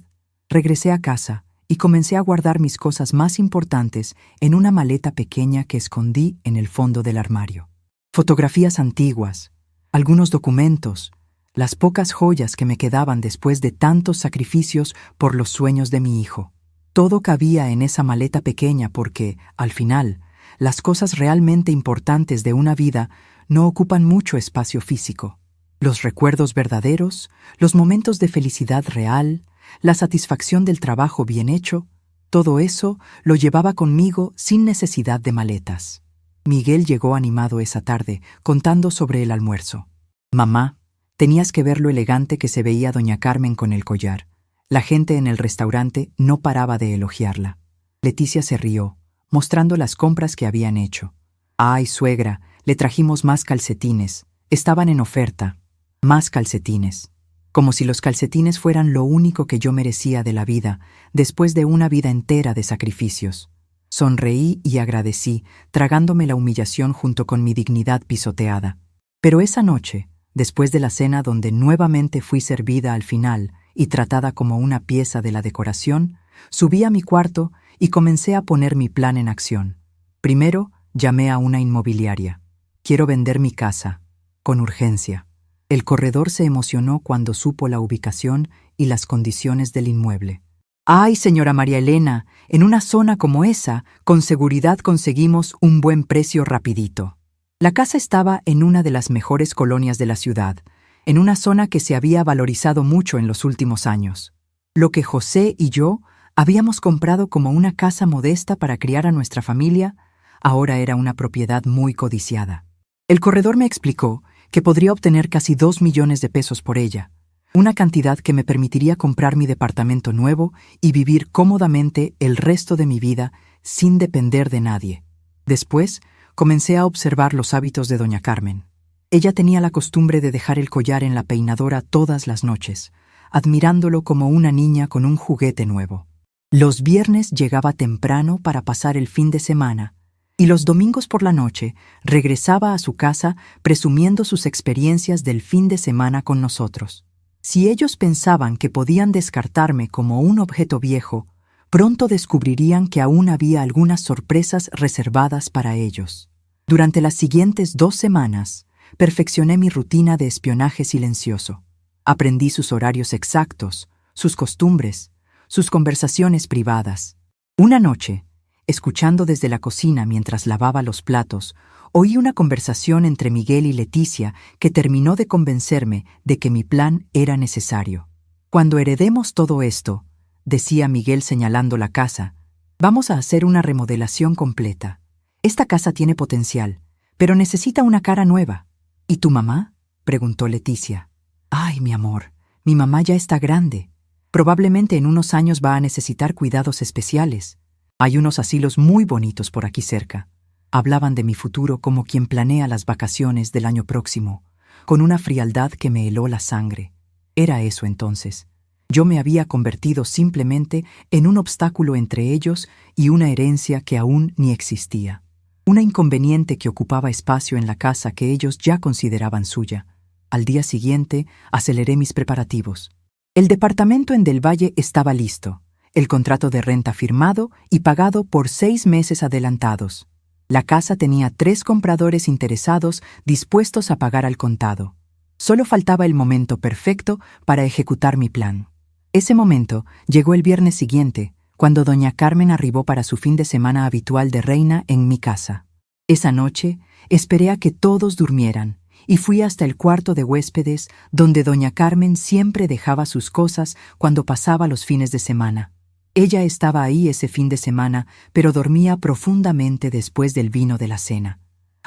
S1: Regresé a casa y comencé a guardar mis cosas más importantes en una maleta pequeña que escondí en el fondo del armario. Fotografías antiguas, algunos documentos, las pocas joyas que me quedaban después de tantos sacrificios por los sueños de mi hijo. Todo cabía en esa maleta pequeña porque, al final, las cosas realmente importantes de una vida no ocupan mucho espacio físico. Los recuerdos verdaderos, los momentos de felicidad real, la satisfacción del trabajo bien hecho, todo eso lo llevaba conmigo sin necesidad de maletas. Miguel llegó animado esa tarde, contando sobre el almuerzo. Mamá, tenías que ver lo elegante que se veía doña Carmen con el collar. La gente en el restaurante no paraba de elogiarla. Leticia se rió, mostrando las compras que habían hecho. Ay, suegra, le trajimos más calcetines. Estaban en oferta. Más calcetines. Como si los calcetines fueran lo único que yo merecía de la vida, después de una vida entera de sacrificios. Sonreí y agradecí, tragándome la humillación junto con mi dignidad pisoteada. Pero esa noche, después de la cena donde nuevamente fui servida al final y tratada como una pieza de la decoración, subí a mi cuarto y comencé a poner mi plan en acción. Primero, llamé a una inmobiliaria. Quiero vender mi casa, con urgencia. El corredor se emocionó cuando supo la ubicación y las condiciones del inmueble. ¡Ay, señora María Elena! En una zona como esa, con seguridad conseguimos un buen precio rapidito. La casa estaba en una de las mejores colonias de la ciudad, en una zona que se había valorizado mucho en los últimos años. Lo que José y yo habíamos comprado como una casa modesta para criar a nuestra familia, ahora era una propiedad muy codiciada. El corredor me explicó que podría obtener casi 2 millones de pesos por ella, una cantidad que me permitiría comprar mi departamento nuevo y vivir cómodamente el resto de mi vida sin depender de nadie. Después, comencé a observar los hábitos de doña Carmen. Ella tenía la costumbre de dejar el collar en la peinadora todas las noches, admirándolo como una niña con un juguete nuevo. Los viernes llegaba temprano para pasar el fin de semana, y los domingos por la noche regresaba a su casa presumiendo sus experiencias del fin de semana con nosotros. Si ellos pensaban que podían descartarme como un objeto viejo, pronto descubrirían que aún había algunas sorpresas reservadas para ellos. Durante las siguientes 2 semanas, perfeccioné mi rutina de espionaje silencioso. Aprendí sus horarios exactos, sus costumbres, sus conversaciones privadas. Una noche, escuchando desde la cocina mientras lavaba los platos, oí una conversación entre Miguel y Leticia que terminó de convencerme de que mi plan era necesario. Cuando heredemos todo esto, decía Miguel señalando la casa, vamos a hacer una remodelación completa. Esta casa tiene potencial, pero necesita una cara nueva. ¿Y tu mamá?, preguntó Leticia. Ay, mi amor, mi mamá ya está grande. Probablemente en unos años va a necesitar cuidados especiales. Hay unos asilos muy bonitos por aquí cerca. Hablaban de mi futuro como quien planea las vacaciones del año próximo, con una frialdad que me heló la sangre. Era eso entonces. Yo me había convertido simplemente en un obstáculo entre ellos y una herencia que aún ni existía. Una inconveniente que ocupaba espacio en la casa que ellos ya consideraban suya. Al día siguiente, aceleré mis preparativos. El departamento en Del Valle estaba listo, el contrato de renta firmado y pagado por 6 meses adelantados. La casa tenía 3 compradores interesados dispuestos a pagar al contado. Solo faltaba el momento perfecto para ejecutar mi plan. Ese momento llegó el viernes siguiente, cuando doña Carmen arribó para su fin de semana habitual de reina en mi casa. Esa noche esperé a que todos durmieran y fui hasta el cuarto de huéspedes donde doña Carmen siempre dejaba sus cosas cuando pasaba los fines de semana. Ella estaba ahí ese fin de semana, pero dormía profundamente después del vino de la cena.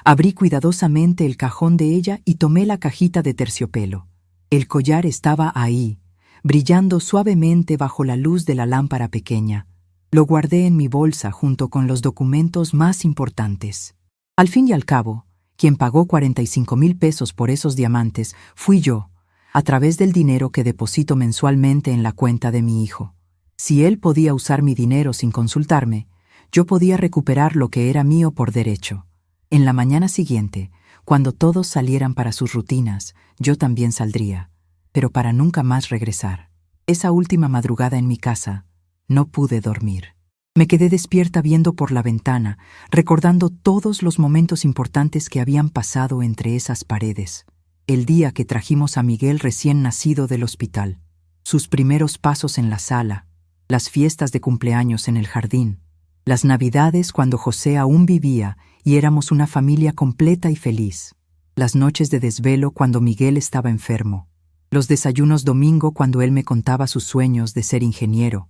S1: Abrí cuidadosamente el cajón de ella y tomé la cajita de terciopelo. El collar estaba ahí, brillando suavemente bajo la luz de la lámpara pequeña. Lo guardé en mi bolsa junto con los documentos más importantes. Al fin y al cabo, quien pagó 45,000 pesos por esos diamantes fui yo, a través del dinero que deposito mensualmente en la cuenta de mi hijo. Si él podía usar mi dinero sin consultarme, yo podía recuperar lo que era mío por derecho. En la mañana siguiente, cuando todos salieran para sus rutinas, yo también saldría, pero para nunca más regresar. Esa última madrugada en mi casa, no pude dormir. Me quedé despierta viendo por la ventana, recordando todos los momentos importantes que habían pasado entre esas paredes. El día que trajimos a Miguel recién nacido del hospital, sus primeros pasos en la sala, las fiestas de cumpleaños en el jardín, las navidades cuando José aún vivía y éramos una familia completa y feliz, las noches de desvelo cuando Miguel estaba enfermo, los desayunos domingo cuando él me contaba sus sueños de ser ingeniero.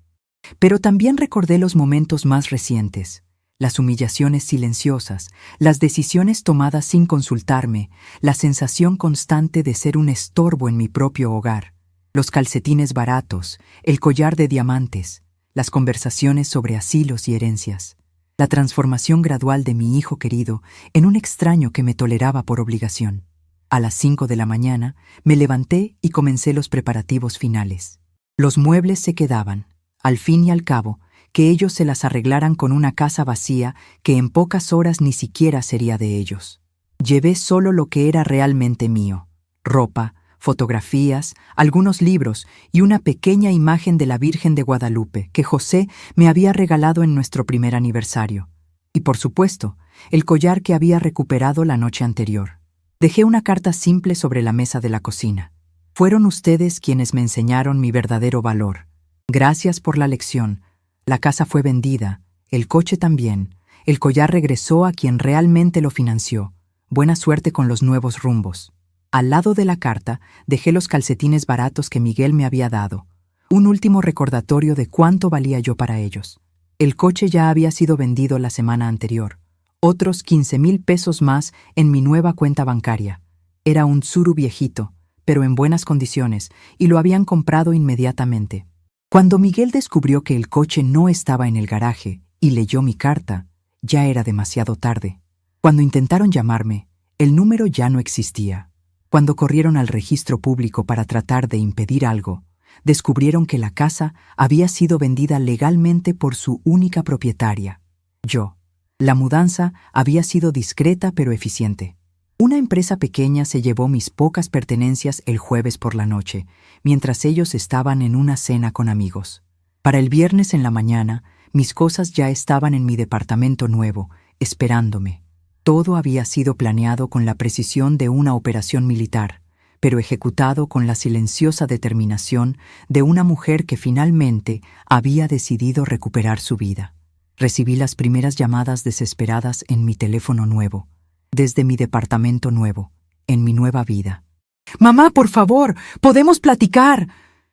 S1: Pero también recordé los momentos más recientes, las humillaciones silenciosas, las decisiones tomadas sin consultarme, la sensación constante de ser un estorbo en mi propio hogar, los calcetines baratos, el collar de diamantes, las conversaciones sobre asilos y herencias, la transformación gradual de mi hijo querido en un extraño que me toleraba por obligación. A las 5 de la mañana me levanté y comencé los preparativos finales. Los muebles se quedaban. Al fin y al cabo, que ellos se las arreglaran con una casa vacía que en pocas horas ni siquiera sería de ellos. Llevé solo lo que era realmente mío: ropa, fotografías, algunos libros y una pequeña imagen de la Virgen de Guadalupe que José me había regalado en nuestro primer aniversario. Y por supuesto, el collar que había recuperado la noche anterior. Dejé una carta simple sobre la mesa de la cocina. Fueron ustedes quienes me enseñaron mi verdadero valor. Gracias por la lección. La casa fue vendida, el coche también. El collar regresó a quien realmente lo financió. Buena suerte con los nuevos rumbos. Al lado de la carta dejé los calcetines baratos que Miguel me había dado. Un último recordatorio de cuánto valía yo para ellos. El coche ya había sido vendido la semana anterior. Otros 15,000 pesos más en mi nueva cuenta bancaria. Era un Tsuru viejito, pero en buenas condiciones, y lo habían comprado inmediatamente. Cuando Miguel descubrió que el coche no estaba en el garaje y leyó mi carta, ya era demasiado tarde. Cuando intentaron llamarme, el número ya no existía. Cuando corrieron al registro público para tratar de impedir algo, descubrieron que la casa había sido vendida legalmente por su única propietaria, yo. La mudanza había sido discreta pero eficiente. Una empresa pequeña se llevó mis pocas pertenencias el jueves por la noche, mientras ellos estaban en una cena con amigos. Para el viernes en la mañana, mis cosas ya estaban en mi departamento nuevo, esperándome. Todo había sido planeado con la precisión de una operación militar, pero ejecutado con la silenciosa determinación de una mujer que finalmente había decidido recuperar su vida. Recibí las primeras llamadas desesperadas en mi teléfono nuevo, desde mi departamento nuevo, en mi nueva vida. «Mamá, por favor, podemos platicar.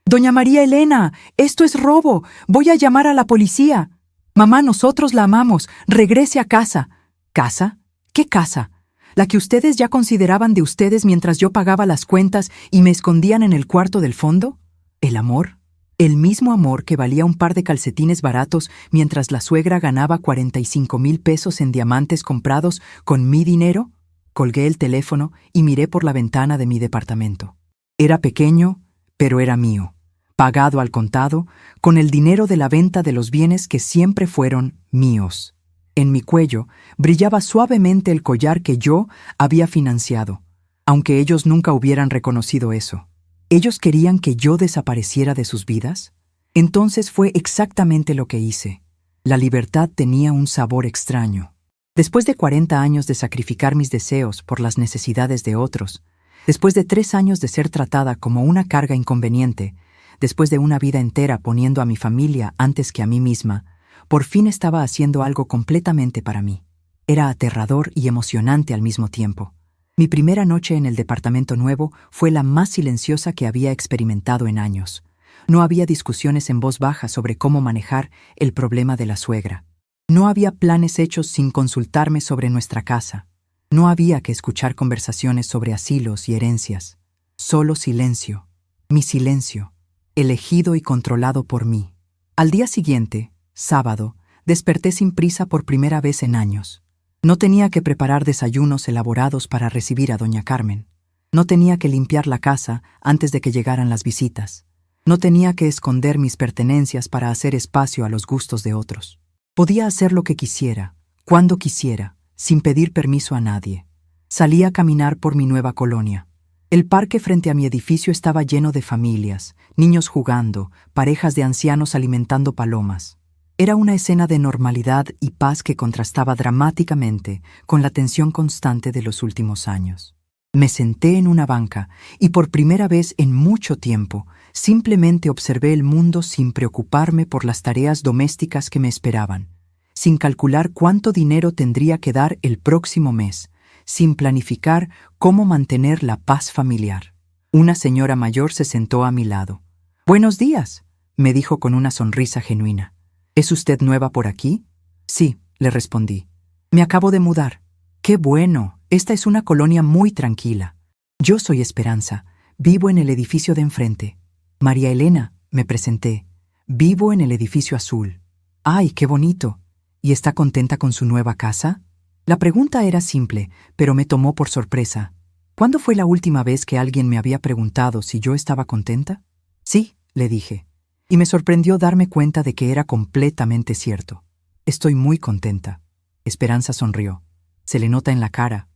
S1: Doña María Elena, esto es robo. Voy a llamar a la policía. Mamá, nosotros la amamos. Regrese a casa». ¿Casa? ¿Qué casa? ¿La que ustedes ya consideraban de ustedes mientras yo pagaba las cuentas y me escondían en el cuarto del fondo? ¿El amor? ¿El mismo amor que valía un par de calcetines baratos mientras la suegra ganaba 45,000 pesos en diamantes comprados con mi dinero? Colgué el teléfono y miré por la ventana de mi departamento. Era pequeño, pero era mío. pagado al contado, con el dinero de la venta de los bienes que siempre fueron míos. En mi cuello brillaba suavemente el collar que yo había financiado, aunque ellos nunca hubieran reconocido eso. ¿Ellos querían que yo desapareciera de sus vidas? Entonces fue exactamente lo que hice. La libertad tenía un sabor extraño. Después de 40 años de sacrificar mis deseos por las necesidades de otros, después de 3 años de ser tratada como una carga inconveniente, después de una vida entera poniendo a mi familia antes que a mí misma, por fin estaba haciendo algo completamente para mí. Era aterrador y emocionante al mismo tiempo. Mi primera noche en el departamento nuevo fue la más silenciosa que había experimentado en años. No había discusiones en voz baja sobre cómo manejar el problema de la suegra. No había planes hechos sin consultarme sobre nuestra casa. No había que escuchar conversaciones sobre asilos y herencias. Solo silencio. Mi silencio, elegido y controlado por mí. Al día siguiente, sábado, desperté sin prisa por primera vez en años. No tenía que preparar desayunos elaborados para recibir a doña Carmen. No tenía que limpiar la casa antes de que llegaran las visitas. No tenía que esconder mis pertenencias para hacer espacio a los gustos de otros. Podía hacer lo que quisiera, cuando quisiera, sin pedir permiso a nadie. Salí a caminar por mi nueva colonia. El parque frente a mi edificio estaba lleno de familias, niños jugando, parejas de ancianos alimentando palomas. Era una escena de normalidad y paz que contrastaba dramáticamente con la tensión constante de los últimos años. Me senté en una banca y por primera vez en mucho tiempo simplemente observé el mundo sin preocuparme por las tareas domésticas que me esperaban, sin calcular cuánto dinero tendría que dar el próximo mes, sin planificar cómo mantener la paz familiar. Una señora mayor se sentó a mi lado. «Buenos días», me dijo con una sonrisa genuina. «¿Es usted nueva por aquí?» «Sí», le respondí. «Me acabo de mudar». «Qué bueno, esta es una colonia muy tranquila». «Yo soy Esperanza, vivo en el edificio de enfrente». «María Elena», me presenté. «Vivo en el edificio azul». «Ay, qué bonito. ¿Y está contenta con su nueva casa?» La pregunta era simple, pero me tomó por sorpresa. ¿Cuándo fue la última vez que alguien me había preguntado si yo estaba contenta? «Sí», le dije. Y me sorprendió darme cuenta de que era completamente cierto. «Estoy muy contenta». Esperanza sonrió. Se le nota en la cara.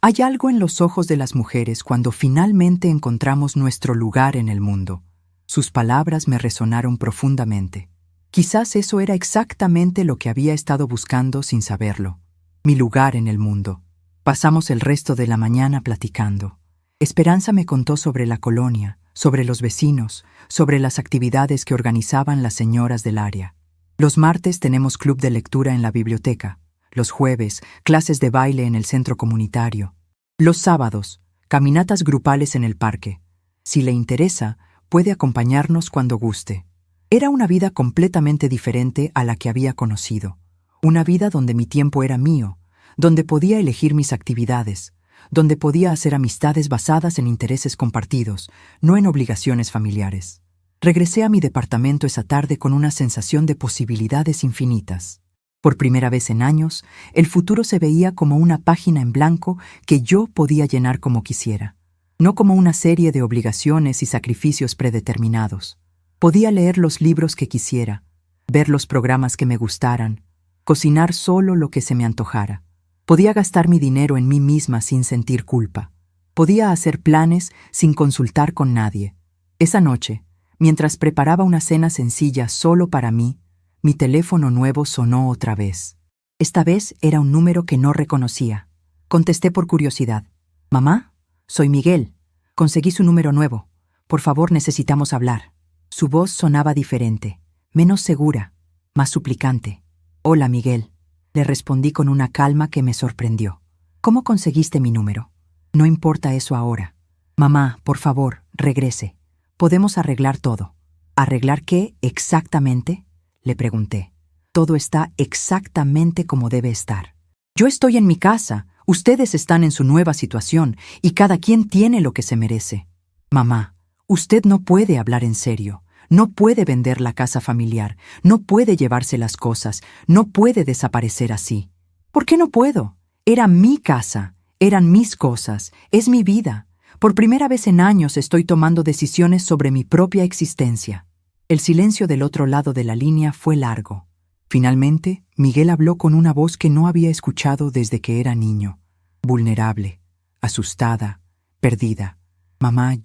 S1: Hay algo en los ojos de las mujeres cuando finalmente encontramos nuestro lugar en el mundo. Sus palabras me resonaron profundamente. Quizás eso era exactamente lo que había estado buscando sin saberlo. Mi lugar en el mundo. Pasamos el resto de la mañana platicando. Esperanza me contó sobre la colonia, sobre los vecinos, sobre las actividades que organizaban las señoras del área. Los martes tenemos club de lectura en la biblioteca. Los jueves, clases de baile en el centro comunitario. Los sábados, caminatas grupales en el parque. Si le interesa, puede acompañarnos cuando guste. Era una vida completamente diferente a la que había conocido. Una vida donde mi tiempo era mío, donde podía elegir mis actividades, donde podía hacer amistades basadas en intereses compartidos, no en obligaciones familiares. Regresé a mi departamento esa tarde con una sensación de posibilidades infinitas. Por primera vez en años, el futuro se veía como una página en blanco que yo podía llenar como quisiera, no como una serie de obligaciones y sacrificios predeterminados. Podía leer los libros que quisiera, ver los programas que me gustaran, cocinar solo lo que se me antojara. Podía gastar mi dinero en mí misma sin sentir culpa. Podía hacer planes sin consultar con nadie. Esa noche, mientras preparaba una cena sencilla solo para mí, mi teléfono nuevo sonó otra vez. Esta vez era un número que no reconocía. Contesté por curiosidad. «Mamá, soy Miguel. Conseguí su número nuevo. Por favor, necesitamos hablar». Su voz sonaba diferente, menos segura, más suplicante. «Hola, Miguel», le respondí con una calma que me sorprendió. «¿Cómo conseguiste mi número?» «No importa eso ahora. Mamá, por favor, regrese. Podemos arreglar todo». «¿Arreglar qué exactamente?», le pregunté. «Todo está exactamente como debe estar. Yo estoy en mi casa, ustedes están en su nueva situación y cada quien tiene lo que se merece. Mamá, usted no puede hablar en serio. No puede vender la casa familiar, no puede llevarse las cosas, no puede desaparecer así». «¿Por qué no puedo? Era mi casa, eran mis cosas, es mi vida. Por primera vez en años estoy tomando decisiones sobre mi propia existencia. El silencio del otro lado de la línea fue largo. Finalmente, Miguel habló con una voz que no había escuchado desde que era niño. Vulnerable, asustada, perdida. Mamá,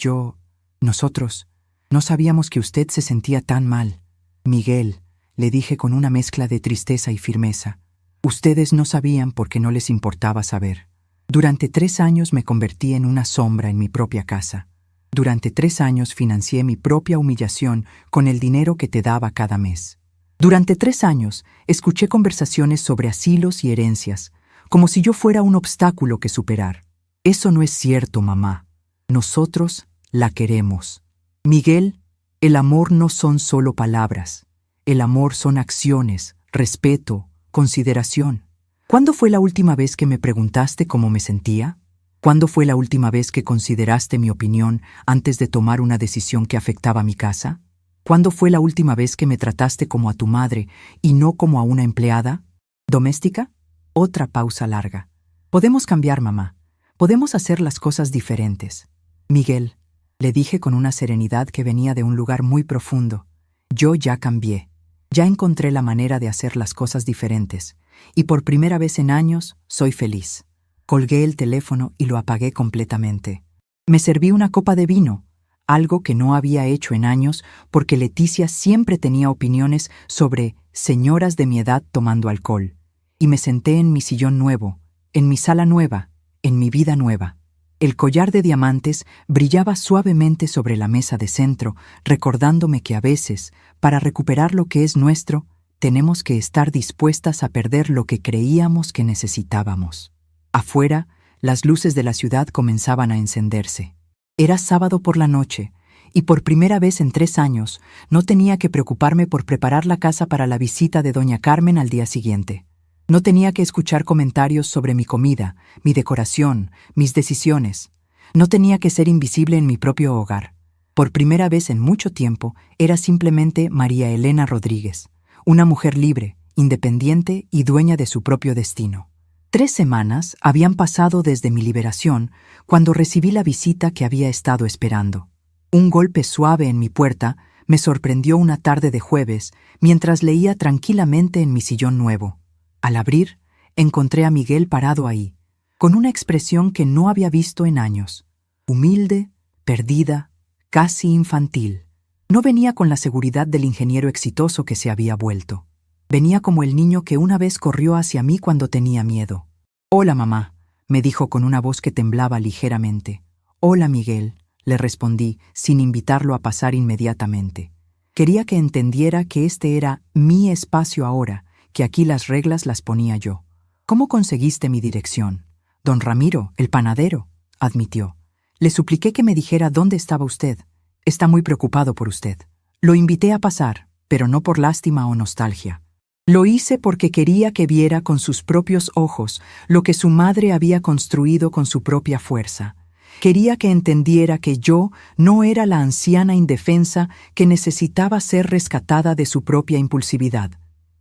S1: nosotros, no sabíamos que usted se sentía tan mal. Miguel, le dije con una mezcla de tristeza y firmeza. Ustedes no sabían porque no les importaba saber. Durante 3 años me convertí en una sombra en mi propia casa. Durante 3 años financié mi propia humillación con el dinero que te daba cada mes. Durante 3 años escuché conversaciones sobre asilos y herencias, como si yo fuera un obstáculo que superar. Eso no es cierto, mamá. Nosotros la queremos. Miguel, el amor no son solo palabras. El amor son acciones, respeto, consideración. ¿Cuándo fue la última vez que me preguntaste cómo me sentía? ¿Cuándo fue la última vez que consideraste mi opinión antes de tomar una decisión que afectaba mi casa? ¿Cuándo fue la última vez que me trataste como a tu madre y no como a una empleada? ¿Doméstica? Otra pausa larga. Podemos cambiar, mamá. Podemos hacer las cosas diferentes. Miguel, le dije con una serenidad que venía de un lugar muy profundo. Yo ya cambié. Ya encontré la manera de hacer las cosas diferentes. Y por primera vez en años, soy feliz. Colgué el teléfono y lo apagué completamente. Me serví una copa de vino, algo que no había hecho en años porque Leticia siempre tenía opiniones sobre señoras de mi edad tomando alcohol. Y me senté en mi sillón nuevo, en mi sala nueva, en mi vida nueva. El collar de diamantes brillaba suavemente sobre la mesa de centro, recordándome que a veces, para recuperar lo que es nuestro, tenemos que estar dispuestas a perder lo que creíamos que necesitábamos. Afuera, las luces de la ciudad comenzaban a encenderse. Era sábado por la noche, y por primera vez en 3 años no tenía que preocuparme por preparar la casa para la visita de doña Carmen al día siguiente. No tenía que escuchar comentarios sobre mi comida, mi decoración, mis decisiones. No tenía que ser invisible en mi propio hogar. Por primera vez en mucho tiempo, era simplemente María Elena Rodríguez, una mujer libre, independiente y dueña de su propio destino. 3 semanas habían pasado desde mi liberación cuando recibí la visita que había estado esperando. Un golpe suave en mi puerta me sorprendió una tarde de jueves mientras leía tranquilamente en mi sillón nuevo. Al abrir, encontré a Miguel parado ahí, con una expresión que no había visto en años. Humilde, perdida, casi infantil. No venía con la seguridad del ingeniero exitoso que se había vuelto. Venía como el niño que una vez corrió hacia mí cuando tenía miedo. «Hola, mamá», me dijo con una voz que temblaba ligeramente. «Hola, Miguel», le respondí, sin invitarlo a pasar inmediatamente. Quería que entendiera que este era mi espacio ahora, que aquí las reglas las ponía yo. «¿Cómo conseguiste mi dirección?» «Don Ramiro, el panadero», admitió. Le supliqué que me dijera dónde estaba usted. Está muy preocupado por usted. Lo invité a pasar, pero no por lástima o nostalgia. Lo hice porque quería que viera con sus propios ojos lo que su madre había construido con su propia fuerza. Quería que entendiera que yo no era la anciana indefensa que necesitaba ser rescatada de su propia impulsividad.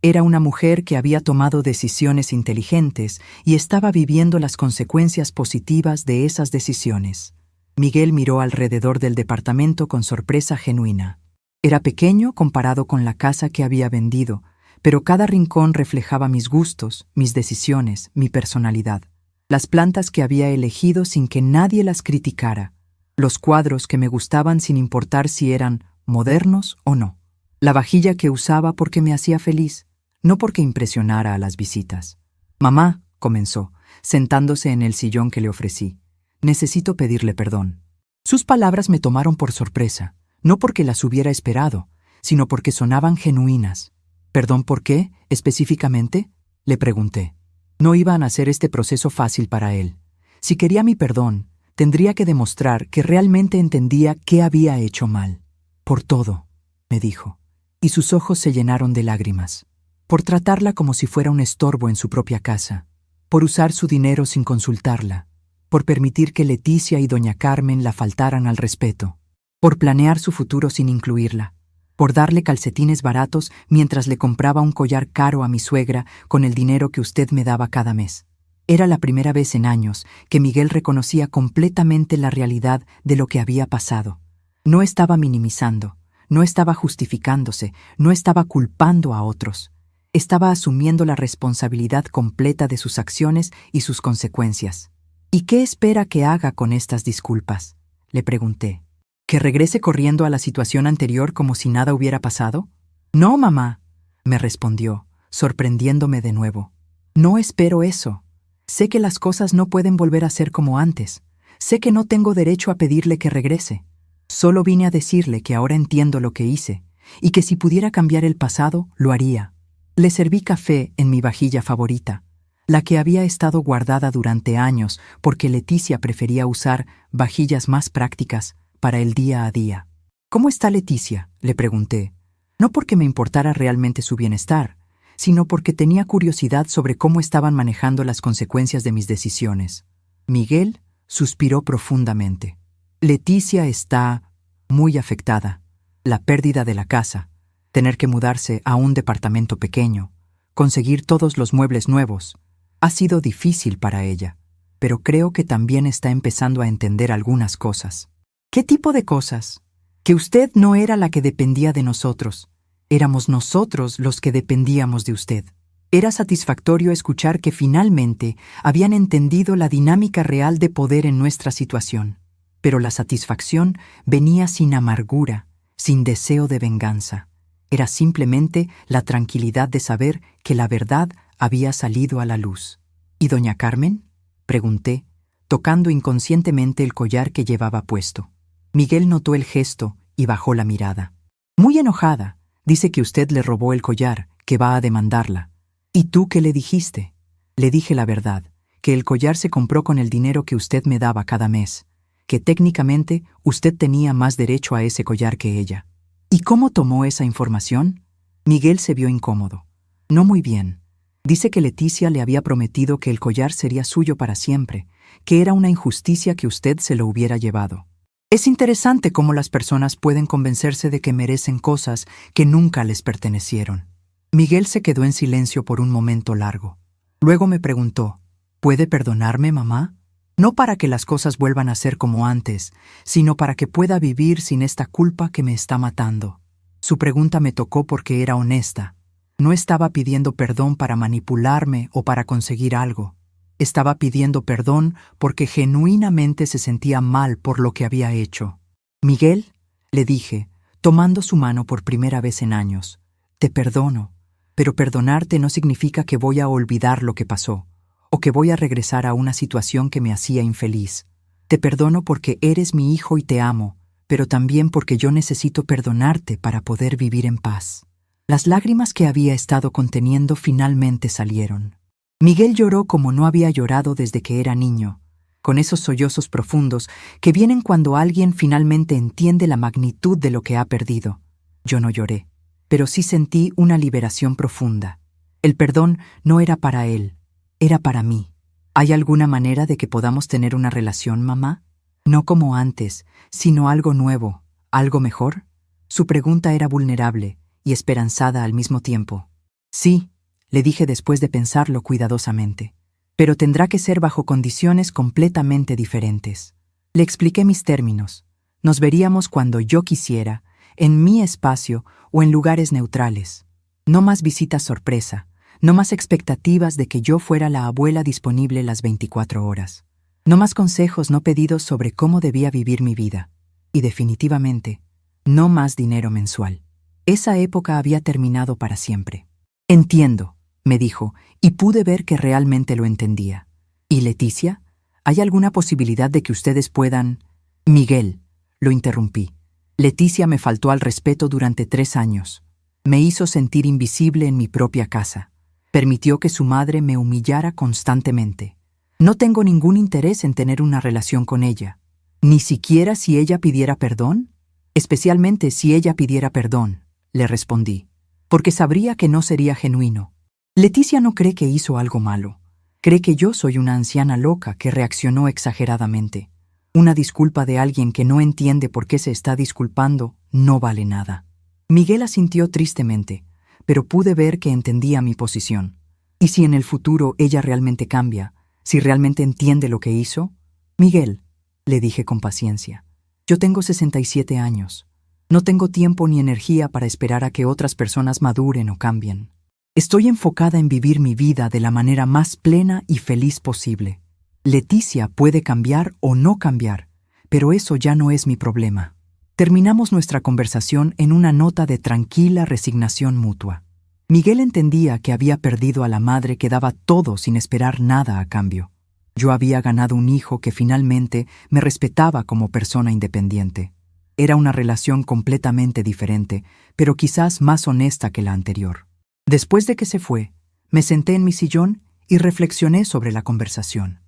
S1: Era una mujer que había tomado decisiones inteligentes y estaba viviendo las consecuencias positivas de esas decisiones. Miguel miró alrededor del departamento con sorpresa genuina. Era pequeño comparado con la casa que había vendido, pero cada rincón reflejaba mis gustos, mis decisiones, mi personalidad. Las plantas que había elegido sin que nadie las criticara. Los cuadros que me gustaban sin importar si eran modernos o no. La vajilla que usaba porque me hacía feliz, no porque impresionara a las visitas. «Mamá», comenzó, sentándose en el sillón que le ofrecí, «necesito pedirle perdón». Sus palabras me tomaron por sorpresa, no porque las hubiera esperado, sino porque sonaban genuinas. «¿Perdón por qué, específicamente?», le pregunté. No iban a hacer este proceso fácil para él. Si quería mi perdón, tendría que demostrar que realmente entendía qué había hecho mal. «Por todo», me dijo, y sus ojos se llenaron de lágrimas. Por tratarla como si fuera un estorbo en su propia casa. Por usar su dinero sin consultarla. Por permitir que Leticia y doña Carmen la faltaran al respeto. Por planear su futuro sin incluirla. Por darle calcetines baratos mientras le compraba un collar caro a mi suegra con el dinero que usted me daba cada mes. Era la primera vez en años que Miguel reconocía completamente la realidad de lo que había pasado. No estaba minimizando, no estaba justificándose, no estaba culpando a otros. Estaba asumiendo la responsabilidad completa de sus acciones y sus consecuencias. ¿Y qué espera que haga con estas disculpas?, le pregunté. ¿Que regrese corriendo a la situación anterior como si nada hubiera pasado? No, mamá, me respondió, sorprendiéndome de nuevo. No espero eso. Sé que las cosas no pueden volver a ser como antes. Sé que no tengo derecho a pedirle que regrese. Solo vine a decirle que ahora entiendo lo que hice y que si pudiera cambiar el pasado, lo haría. Le serví café en mi vajilla favorita, la que había estado guardada durante años porque Leticia prefería usar vajillas más prácticas para el día a día. ¿Cómo está Leticia?, le pregunté. No porque me importara realmente su bienestar, sino porque tenía curiosidad sobre cómo estaban manejando las consecuencias de mis decisiones. Miguel suspiró profundamente. Leticia está muy afectada. La pérdida de la casa, tener que mudarse a un departamento pequeño, conseguir todos los muebles nuevos, ha sido difícil para ella, pero creo que también está empezando a entender algunas cosas. ¿Qué tipo de cosas? Que usted no era la que dependía de nosotros. Éramos nosotros los que dependíamos de usted. Era satisfactorio escuchar que finalmente habían entendido la dinámica real de poder en nuestra situación. Pero la satisfacción venía sin amargura, sin deseo de venganza. Era simplemente la tranquilidad de saber que la verdad había salido a la luz. ¿Y doña Carmen?, pregunté, tocando inconscientemente el collar que llevaba puesto. Miguel notó el gesto y bajó la mirada. Muy enojada. Dice que usted le robó el collar, que va a demandarla. ¿Y tú qué le dijiste? Le dije la verdad, que el collar se compró con el dinero que usted me daba cada mes, que técnicamente usted tenía más derecho a ese collar que ella. ¿Y cómo tomó esa información? Miguel se vio incómodo. No muy bien. Dice que Leticia le había prometido que el collar sería suyo para siempre, que era una injusticia que usted se lo hubiera llevado. Es interesante cómo las personas pueden convencerse de que merecen cosas que nunca les pertenecieron. Miguel se quedó en silencio por un momento largo. Luego me preguntó, ¿puede perdonarme, mamá? No para que las cosas vuelvan a ser como antes, sino para que pueda vivir sin esta culpa que me está matando. Su pregunta me tocó porque era honesta. No estaba pidiendo perdón para manipularme o para conseguir algo. Estaba pidiendo perdón porque genuinamente se sentía mal por lo que había hecho. Miguel, le dije, tomando su mano por primera vez en años, te perdono, pero perdonarte no significa que voy a olvidar lo que pasó, o que voy a regresar a una situación que me hacía infeliz. Te perdono porque eres mi hijo y te amo, pero también porque yo necesito perdonarte para poder vivir en paz. Las lágrimas que había estado conteniendo finalmente salieron. Miguel lloró como no había llorado desde que era niño, con esos sollozos profundos que vienen cuando alguien finalmente entiende la magnitud de lo que ha perdido. Yo no lloré, pero sí sentí una liberación profunda. El perdón no era para él, era para mí. ¿Hay alguna manera de que podamos tener una relación, mamá? No como antes, sino algo nuevo, algo mejor. Su pregunta era vulnerable y esperanzada al mismo tiempo. Sí, le dije después de pensarlo cuidadosamente, pero tendrá que ser bajo condiciones completamente diferentes. Le expliqué mis términos. Nos veríamos cuando yo quisiera, en mi espacio o en lugares neutrales. No más visitas sorpresa, no más expectativas de que yo fuera la abuela disponible las 24 horas. No más consejos no pedidos sobre cómo debía vivir mi vida. Y definitivamente, no más dinero mensual. Esa época había terminado para siempre. Entiendo, me dijo, y pude ver que realmente lo entendía. ¿Y Leticia? ¿Hay alguna posibilidad de que ustedes puedan...? Miguel, lo interrumpí. Leticia me faltó al respeto durante 3 años. Me hizo sentir invisible en mi propia casa. Permitió que su madre me humillara constantemente. No tengo ningún interés en tener una relación con ella. Ni siquiera si ella pidiera perdón. Especialmente si ella pidiera perdón, le respondí, porque sabría que no sería genuino. Leticia no cree que hizo algo malo. Cree que yo soy una anciana loca que reaccionó exageradamente. Una disculpa de alguien que no entiende por qué se está disculpando no vale nada. Miguel asintió tristemente, pero pude ver que entendía mi posición. Y si en el futuro ella realmente cambia, Si realmente entiende lo que hizo. Miguel, le dije con paciencia, yo tengo 67 años. No tengo tiempo ni energía para esperar a que otras personas maduren o cambien. Estoy enfocada en vivir mi vida de la manera más plena y feliz posible. Leticia puede cambiar o no cambiar, pero eso ya no es mi problema. Terminamos nuestra conversación en una nota de tranquila resignación mutua. Miguel entendía que había perdido a la madre que daba todo sin esperar nada a cambio. Yo había ganado un hijo que finalmente me respetaba como persona independiente. Era una relación completamente diferente, pero quizás más honesta que la anterior. Después de que se fue, me senté en mi sillón y reflexioné sobre la conversación.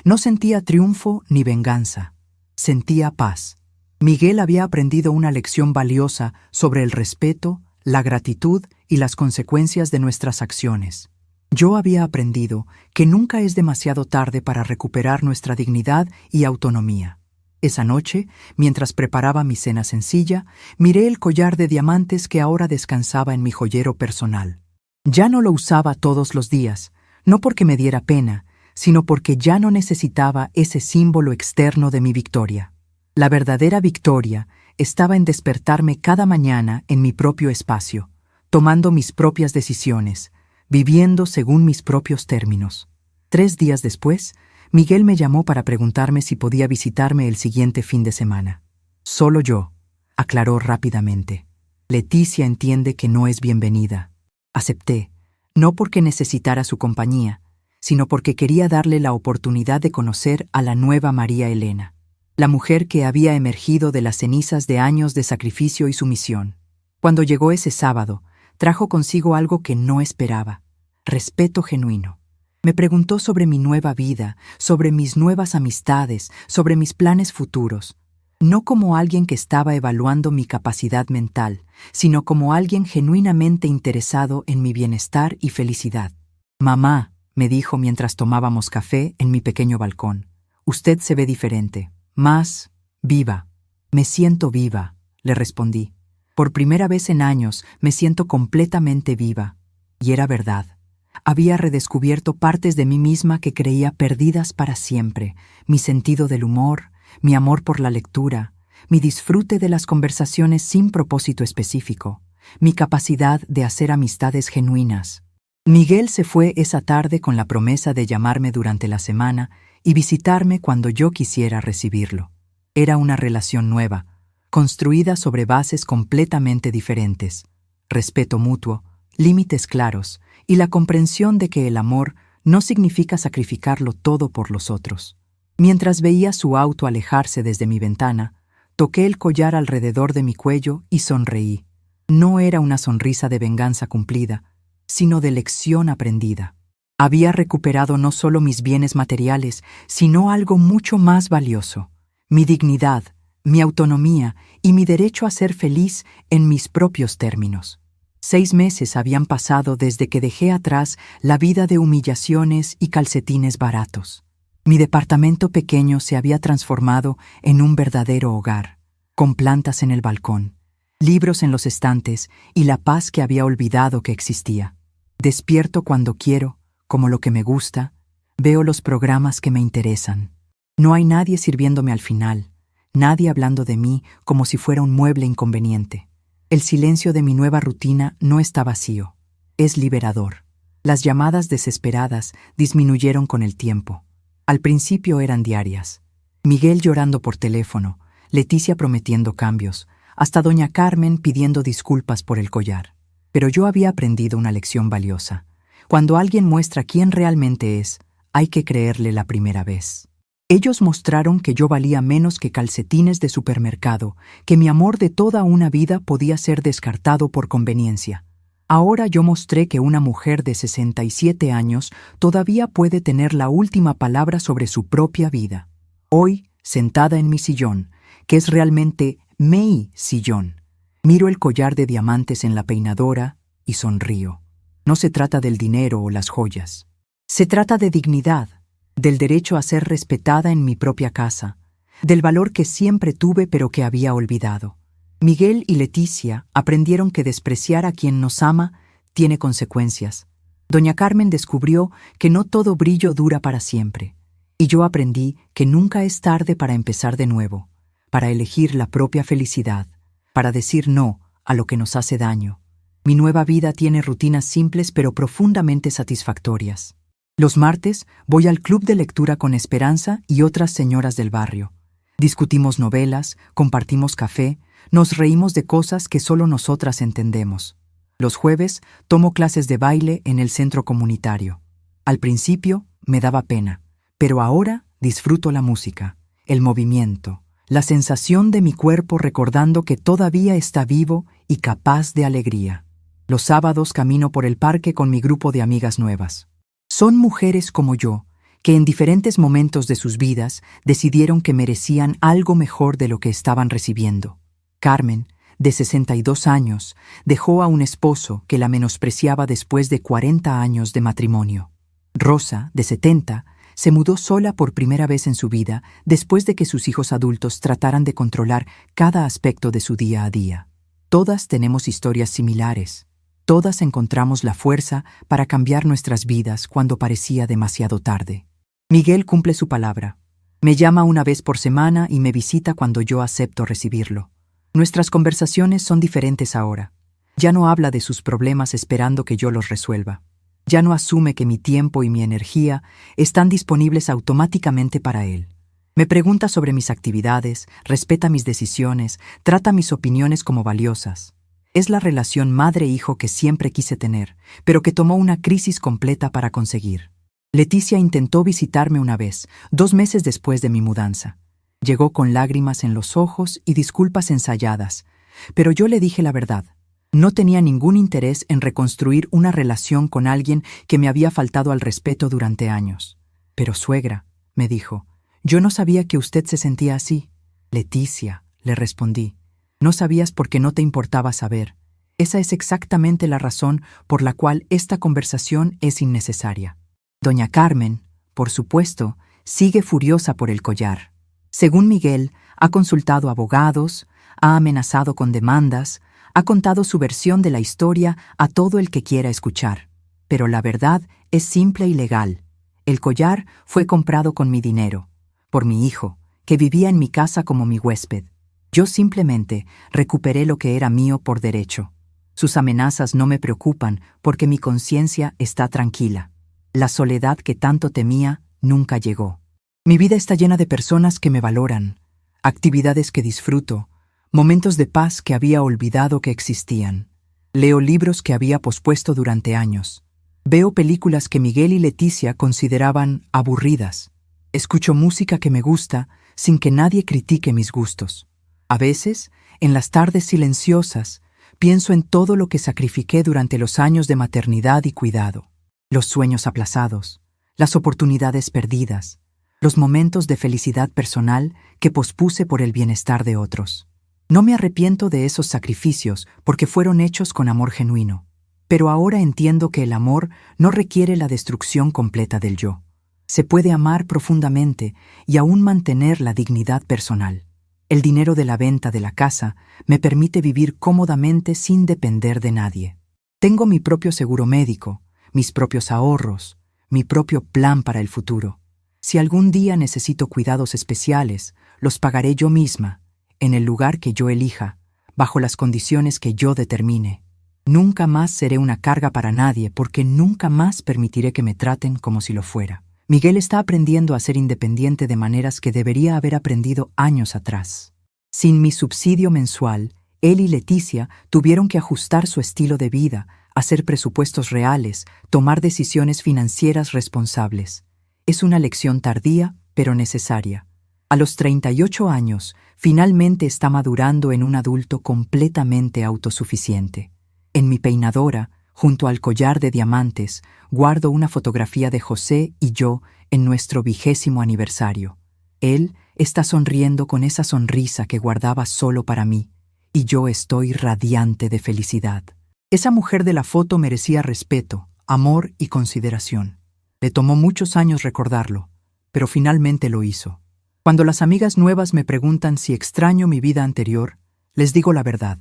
S1: No sentía triunfo ni venganza, sentía paz. Miguel había aprendido una lección valiosa sobre el respeto, la gratitud y las consecuencias de nuestras acciones. Yo había aprendido que nunca es demasiado tarde para recuperar nuestra dignidad y autonomía. Esa noche, mientras preparaba mi cena sencilla, miré el collar de diamantes que ahora descansaba en mi joyero personal. Ya no lo usaba todos los días, no porque me diera pena, sino porque ya no necesitaba ese símbolo externo de mi victoria. La verdadera victoria estaba en despertarme cada mañana en mi propio espacio, tomando mis propias decisiones, viviendo según mis propios términos. 3 días después, Miguel me llamó para preguntarme si podía visitarme el siguiente fin de semana. Solo yo, aclaró rápidamente. Leticia entiende que no es bienvenida. Acepté, no porque necesitara su compañía, sino porque quería darle la oportunidad de conocer a la nueva María Elena, la mujer que había emergido de las cenizas de años de sacrificio y sumisión. Cuando llegó ese sábado, trajo consigo algo que no esperaba: respeto genuino. Me preguntó sobre mi nueva vida, sobre mis nuevas amistades, sobre mis planes futuros. No como alguien que estaba evaluando mi capacidad mental, sino como alguien genuinamente interesado en mi bienestar y felicidad. «Mamá», me dijo mientras tomábamos café en mi pequeño balcón, «usted se ve diferente, más viva». «Me siento viva», le respondí. «Por primera vez en años me siento completamente viva». Y era verdad. Había redescubierto partes de mí misma que creía perdidas para siempre: mi sentido del humor, mi amor por la lectura, mi disfrute de las conversaciones sin propósito específico, mi capacidad de hacer amistades genuinas. Miguel se fue esa tarde con la promesa de llamarme durante la semana y visitarme cuando yo quisiera recibirlo. Era una relación nueva, construida sobre bases completamente diferentes: respeto mutuo, límites claros y la comprensión de que el amor no significa sacrificarlo todo por los otros. Mientras veía su auto alejarse desde mi ventana, toqué el collar alrededor de mi cuello y sonreí. No era una sonrisa de venganza cumplida, sino de lección aprendida. Había recuperado no solo mis bienes materiales, sino algo mucho más valioso: mi dignidad, mi autonomía y mi derecho a ser feliz en mis propios términos. 6 meses habían pasado desde que dejé atrás la vida de humillaciones y calcetines baratos. Mi departamento pequeño se había transformado en un verdadero hogar, con plantas en el balcón, libros en los estantes y la paz que había olvidado que existía. Despierto cuando quiero, como lo que me gusta, veo los programas que me interesan. No hay nadie sirviéndome al final, nadie hablando de mí como si fuera un mueble inconveniente. El silencio de mi nueva rutina no está vacío, es liberador. Las llamadas desesperadas disminuyeron con el tiempo. Al principio eran diarias. Miguel llorando por teléfono, Leticia prometiendo cambios, hasta doña Carmen pidiendo disculpas por el collar. Pero yo había aprendido una lección valiosa. Cuando alguien muestra quién realmente es, hay que creerle la primera vez. Ellos mostraron que yo valía menos que calcetines de supermercado, que mi amor de toda una vida podía ser descartado por conveniencia. Ahora yo mostré que una mujer de 67 años todavía puede tener la última palabra sobre su propia vida. Hoy, sentada en mi sillón, que es realmente mi sillón, miro el collar de diamantes en la peinadora y sonrío. No se trata del dinero o las joyas. Se trata de dignidad, del derecho a ser respetada en mi propia casa, del valor que siempre tuve pero que había olvidado. Miguel y Leticia aprendieron que despreciar a quien nos ama tiene consecuencias. Doña Carmen descubrió que no todo brillo dura para siempre, y yo aprendí que nunca es tarde para empezar de nuevo, para elegir la propia felicidad, para decir no a lo que nos hace daño. Mi nueva vida tiene rutinas simples pero profundamente satisfactorias. Los martes voy al club de lectura con Esperanza y otras señoras del barrio. Discutimos novelas, compartimos café, nos reímos de cosas que solo nosotras entendemos. Los jueves tomo clases de baile en el centro comunitario. Al principio me daba pena, pero ahora disfruto la música, el movimiento, la sensación de mi cuerpo recordando que todavía está vivo y capaz de alegría. Los sábados camino por el parque con mi grupo de amigas nuevas. Son mujeres como yo, que en diferentes momentos de sus vidas decidieron que merecían algo mejor de lo que estaban recibiendo. Carmen, de 62 años, dejó a un esposo que la menospreciaba después de 40 años de matrimonio. Rosa, de 70, se mudó sola por primera vez en su vida después de que sus hijos adultos trataran de controlar cada aspecto de su día a día. Todas tenemos historias similares. Todas encontramos la fuerza para cambiar nuestras vidas cuando parecía demasiado tarde. Miguel cumple su palabra. Me llama una vez por semana y me visita cuando yo acepto recibirlo. Nuestras conversaciones son diferentes ahora. Ya no habla de sus problemas esperando que yo los resuelva. Ya no asume que mi tiempo y mi energía están disponibles automáticamente para él. Me pregunta sobre mis actividades, respeta mis decisiones, trata mis opiniones como valiosas. Es la relación madre-hijo que siempre quise tener, pero que tomó una crisis completa para conseguir. Leticia intentó visitarme una vez, 2 meses después de mi mudanza. Llegó con lágrimas en los ojos y disculpas ensayadas, pero yo le dije la verdad. No tenía ningún interés en reconstruir una relación con alguien que me había faltado al respeto durante años. Pero suegra, me dijo, yo no sabía que usted se sentía así. Leticia, le respondí, no sabías porque no te importaba saber. Esa es exactamente la razón por la cual esta conversación es innecesaria. Doña Carmen, por supuesto, sigue furiosa por el collar. Según Miguel, ha consultado abogados, ha amenazado con demandas, ha contado su versión de la historia a todo el que quiera escuchar. Pero la verdad es simple y legal. El collar fue comprado con mi dinero, por mi hijo, que vivía en mi casa como mi huésped. Yo simplemente recuperé lo que era mío por derecho. Sus amenazas no me preocupan porque mi conciencia está tranquila. La soledad que tanto temía nunca llegó. Mi vida está llena de personas que me valoran, actividades que disfruto, momentos de paz que había olvidado que existían. Leo libros que había pospuesto durante años. Veo películas que Miguel y Leticia consideraban aburridas. Escucho música que me gusta sin que nadie critique mis gustos. A veces, en las tardes silenciosas, pienso en todo lo que sacrifiqué durante los años de maternidad y cuidado. Los sueños aplazados, las oportunidades perdidas, los momentos de felicidad personal que pospuse por el bienestar de otros. No me arrepiento de esos sacrificios porque fueron hechos con amor genuino, pero ahora entiendo que el amor no requiere la destrucción completa del yo. Se puede amar profundamente y aún mantener la dignidad personal. El dinero de la venta de la casa me permite vivir cómodamente sin depender de nadie. Tengo mi propio seguro médico, mis propios ahorros, mi propio plan para el futuro. Si algún día necesito cuidados especiales, los pagaré yo misma, en el lugar que yo elija, bajo las condiciones que yo determine. Nunca más seré una carga para nadie porque nunca más permitiré que me traten como si lo fuera. Miguel está aprendiendo a ser independiente de maneras que debería haber aprendido años atrás. Sin mi subsidio mensual, él y Leticia tuvieron que ajustar su estilo de vida, hacer presupuestos reales, tomar decisiones financieras responsables. Es una lección tardía, pero necesaria. A los 38 años, finalmente está madurando en un adulto completamente autosuficiente. En mi peinadora, junto al collar de diamantes, guardo una fotografía de José y yo en nuestro 20º aniversario. Él está sonriendo con esa sonrisa que guardaba solo para mí, y yo estoy radiante de felicidad. Esa mujer de la foto merecía respeto, amor y consideración. Le tomó muchos años recordarlo, pero finalmente lo hizo. Cuando las amigas nuevas me preguntan si extraño mi vida anterior, les digo la verdad.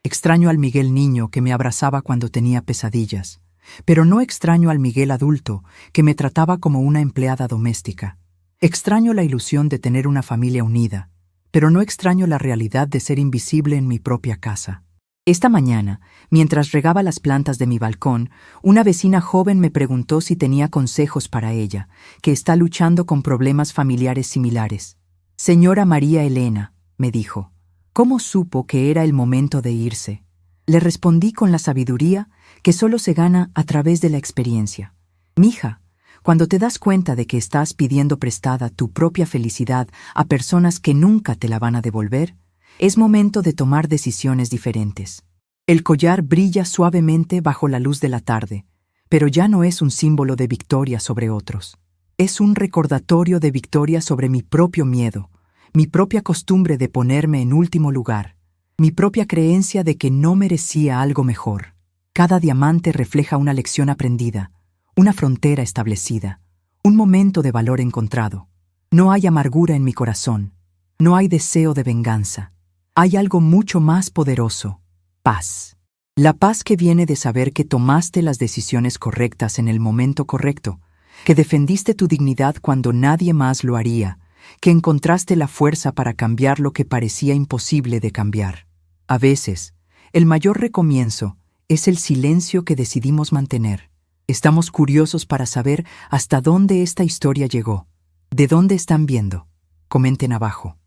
S1: Extraño al Miguel niño que me abrazaba cuando tenía pesadillas, Pero no extraño al Miguel adulto, que me trataba como una empleada doméstica. Extraño la ilusión de tener una familia unida, pero no extraño la realidad de ser invisible en mi propia casa. Esta mañana, mientras regaba las plantas de mi balcón, una vecina joven me preguntó si tenía consejos para ella, que está luchando con problemas familiares similares. Señora María Elena, me dijo, ¿cómo supo que era el momento de irse? Le respondí con la sabiduría que solo se gana a través de la experiencia. Mija, cuando te das cuenta de que estás pidiendo prestada tu propia felicidad a personas que nunca te la van a devolver, es momento de tomar decisiones diferentes. El collar brilla suavemente bajo la luz de la tarde, pero ya no es un símbolo de victoria sobre otros. Es un recordatorio de victoria sobre mi propio miedo, mi propia costumbre de ponerme en último lugar, mi propia creencia de que no merecía algo mejor. Cada diamante refleja una lección aprendida, una frontera establecida, un momento de valor encontrado. No hay amargura en mi corazón, no hay deseo de venganza. Hay algo mucho más poderoso: paz. La paz que viene de saber que tomaste las decisiones correctas en el momento correcto, que defendiste tu dignidad cuando nadie más lo haría, que encontraste la fuerza para cambiar lo que parecía imposible de cambiar. A veces, el mayor recomienzo es el silencio que decidimos mantener. Estamos curiosos para saber hasta dónde esta historia llegó. ¿De dónde están viendo? Comenten abajo.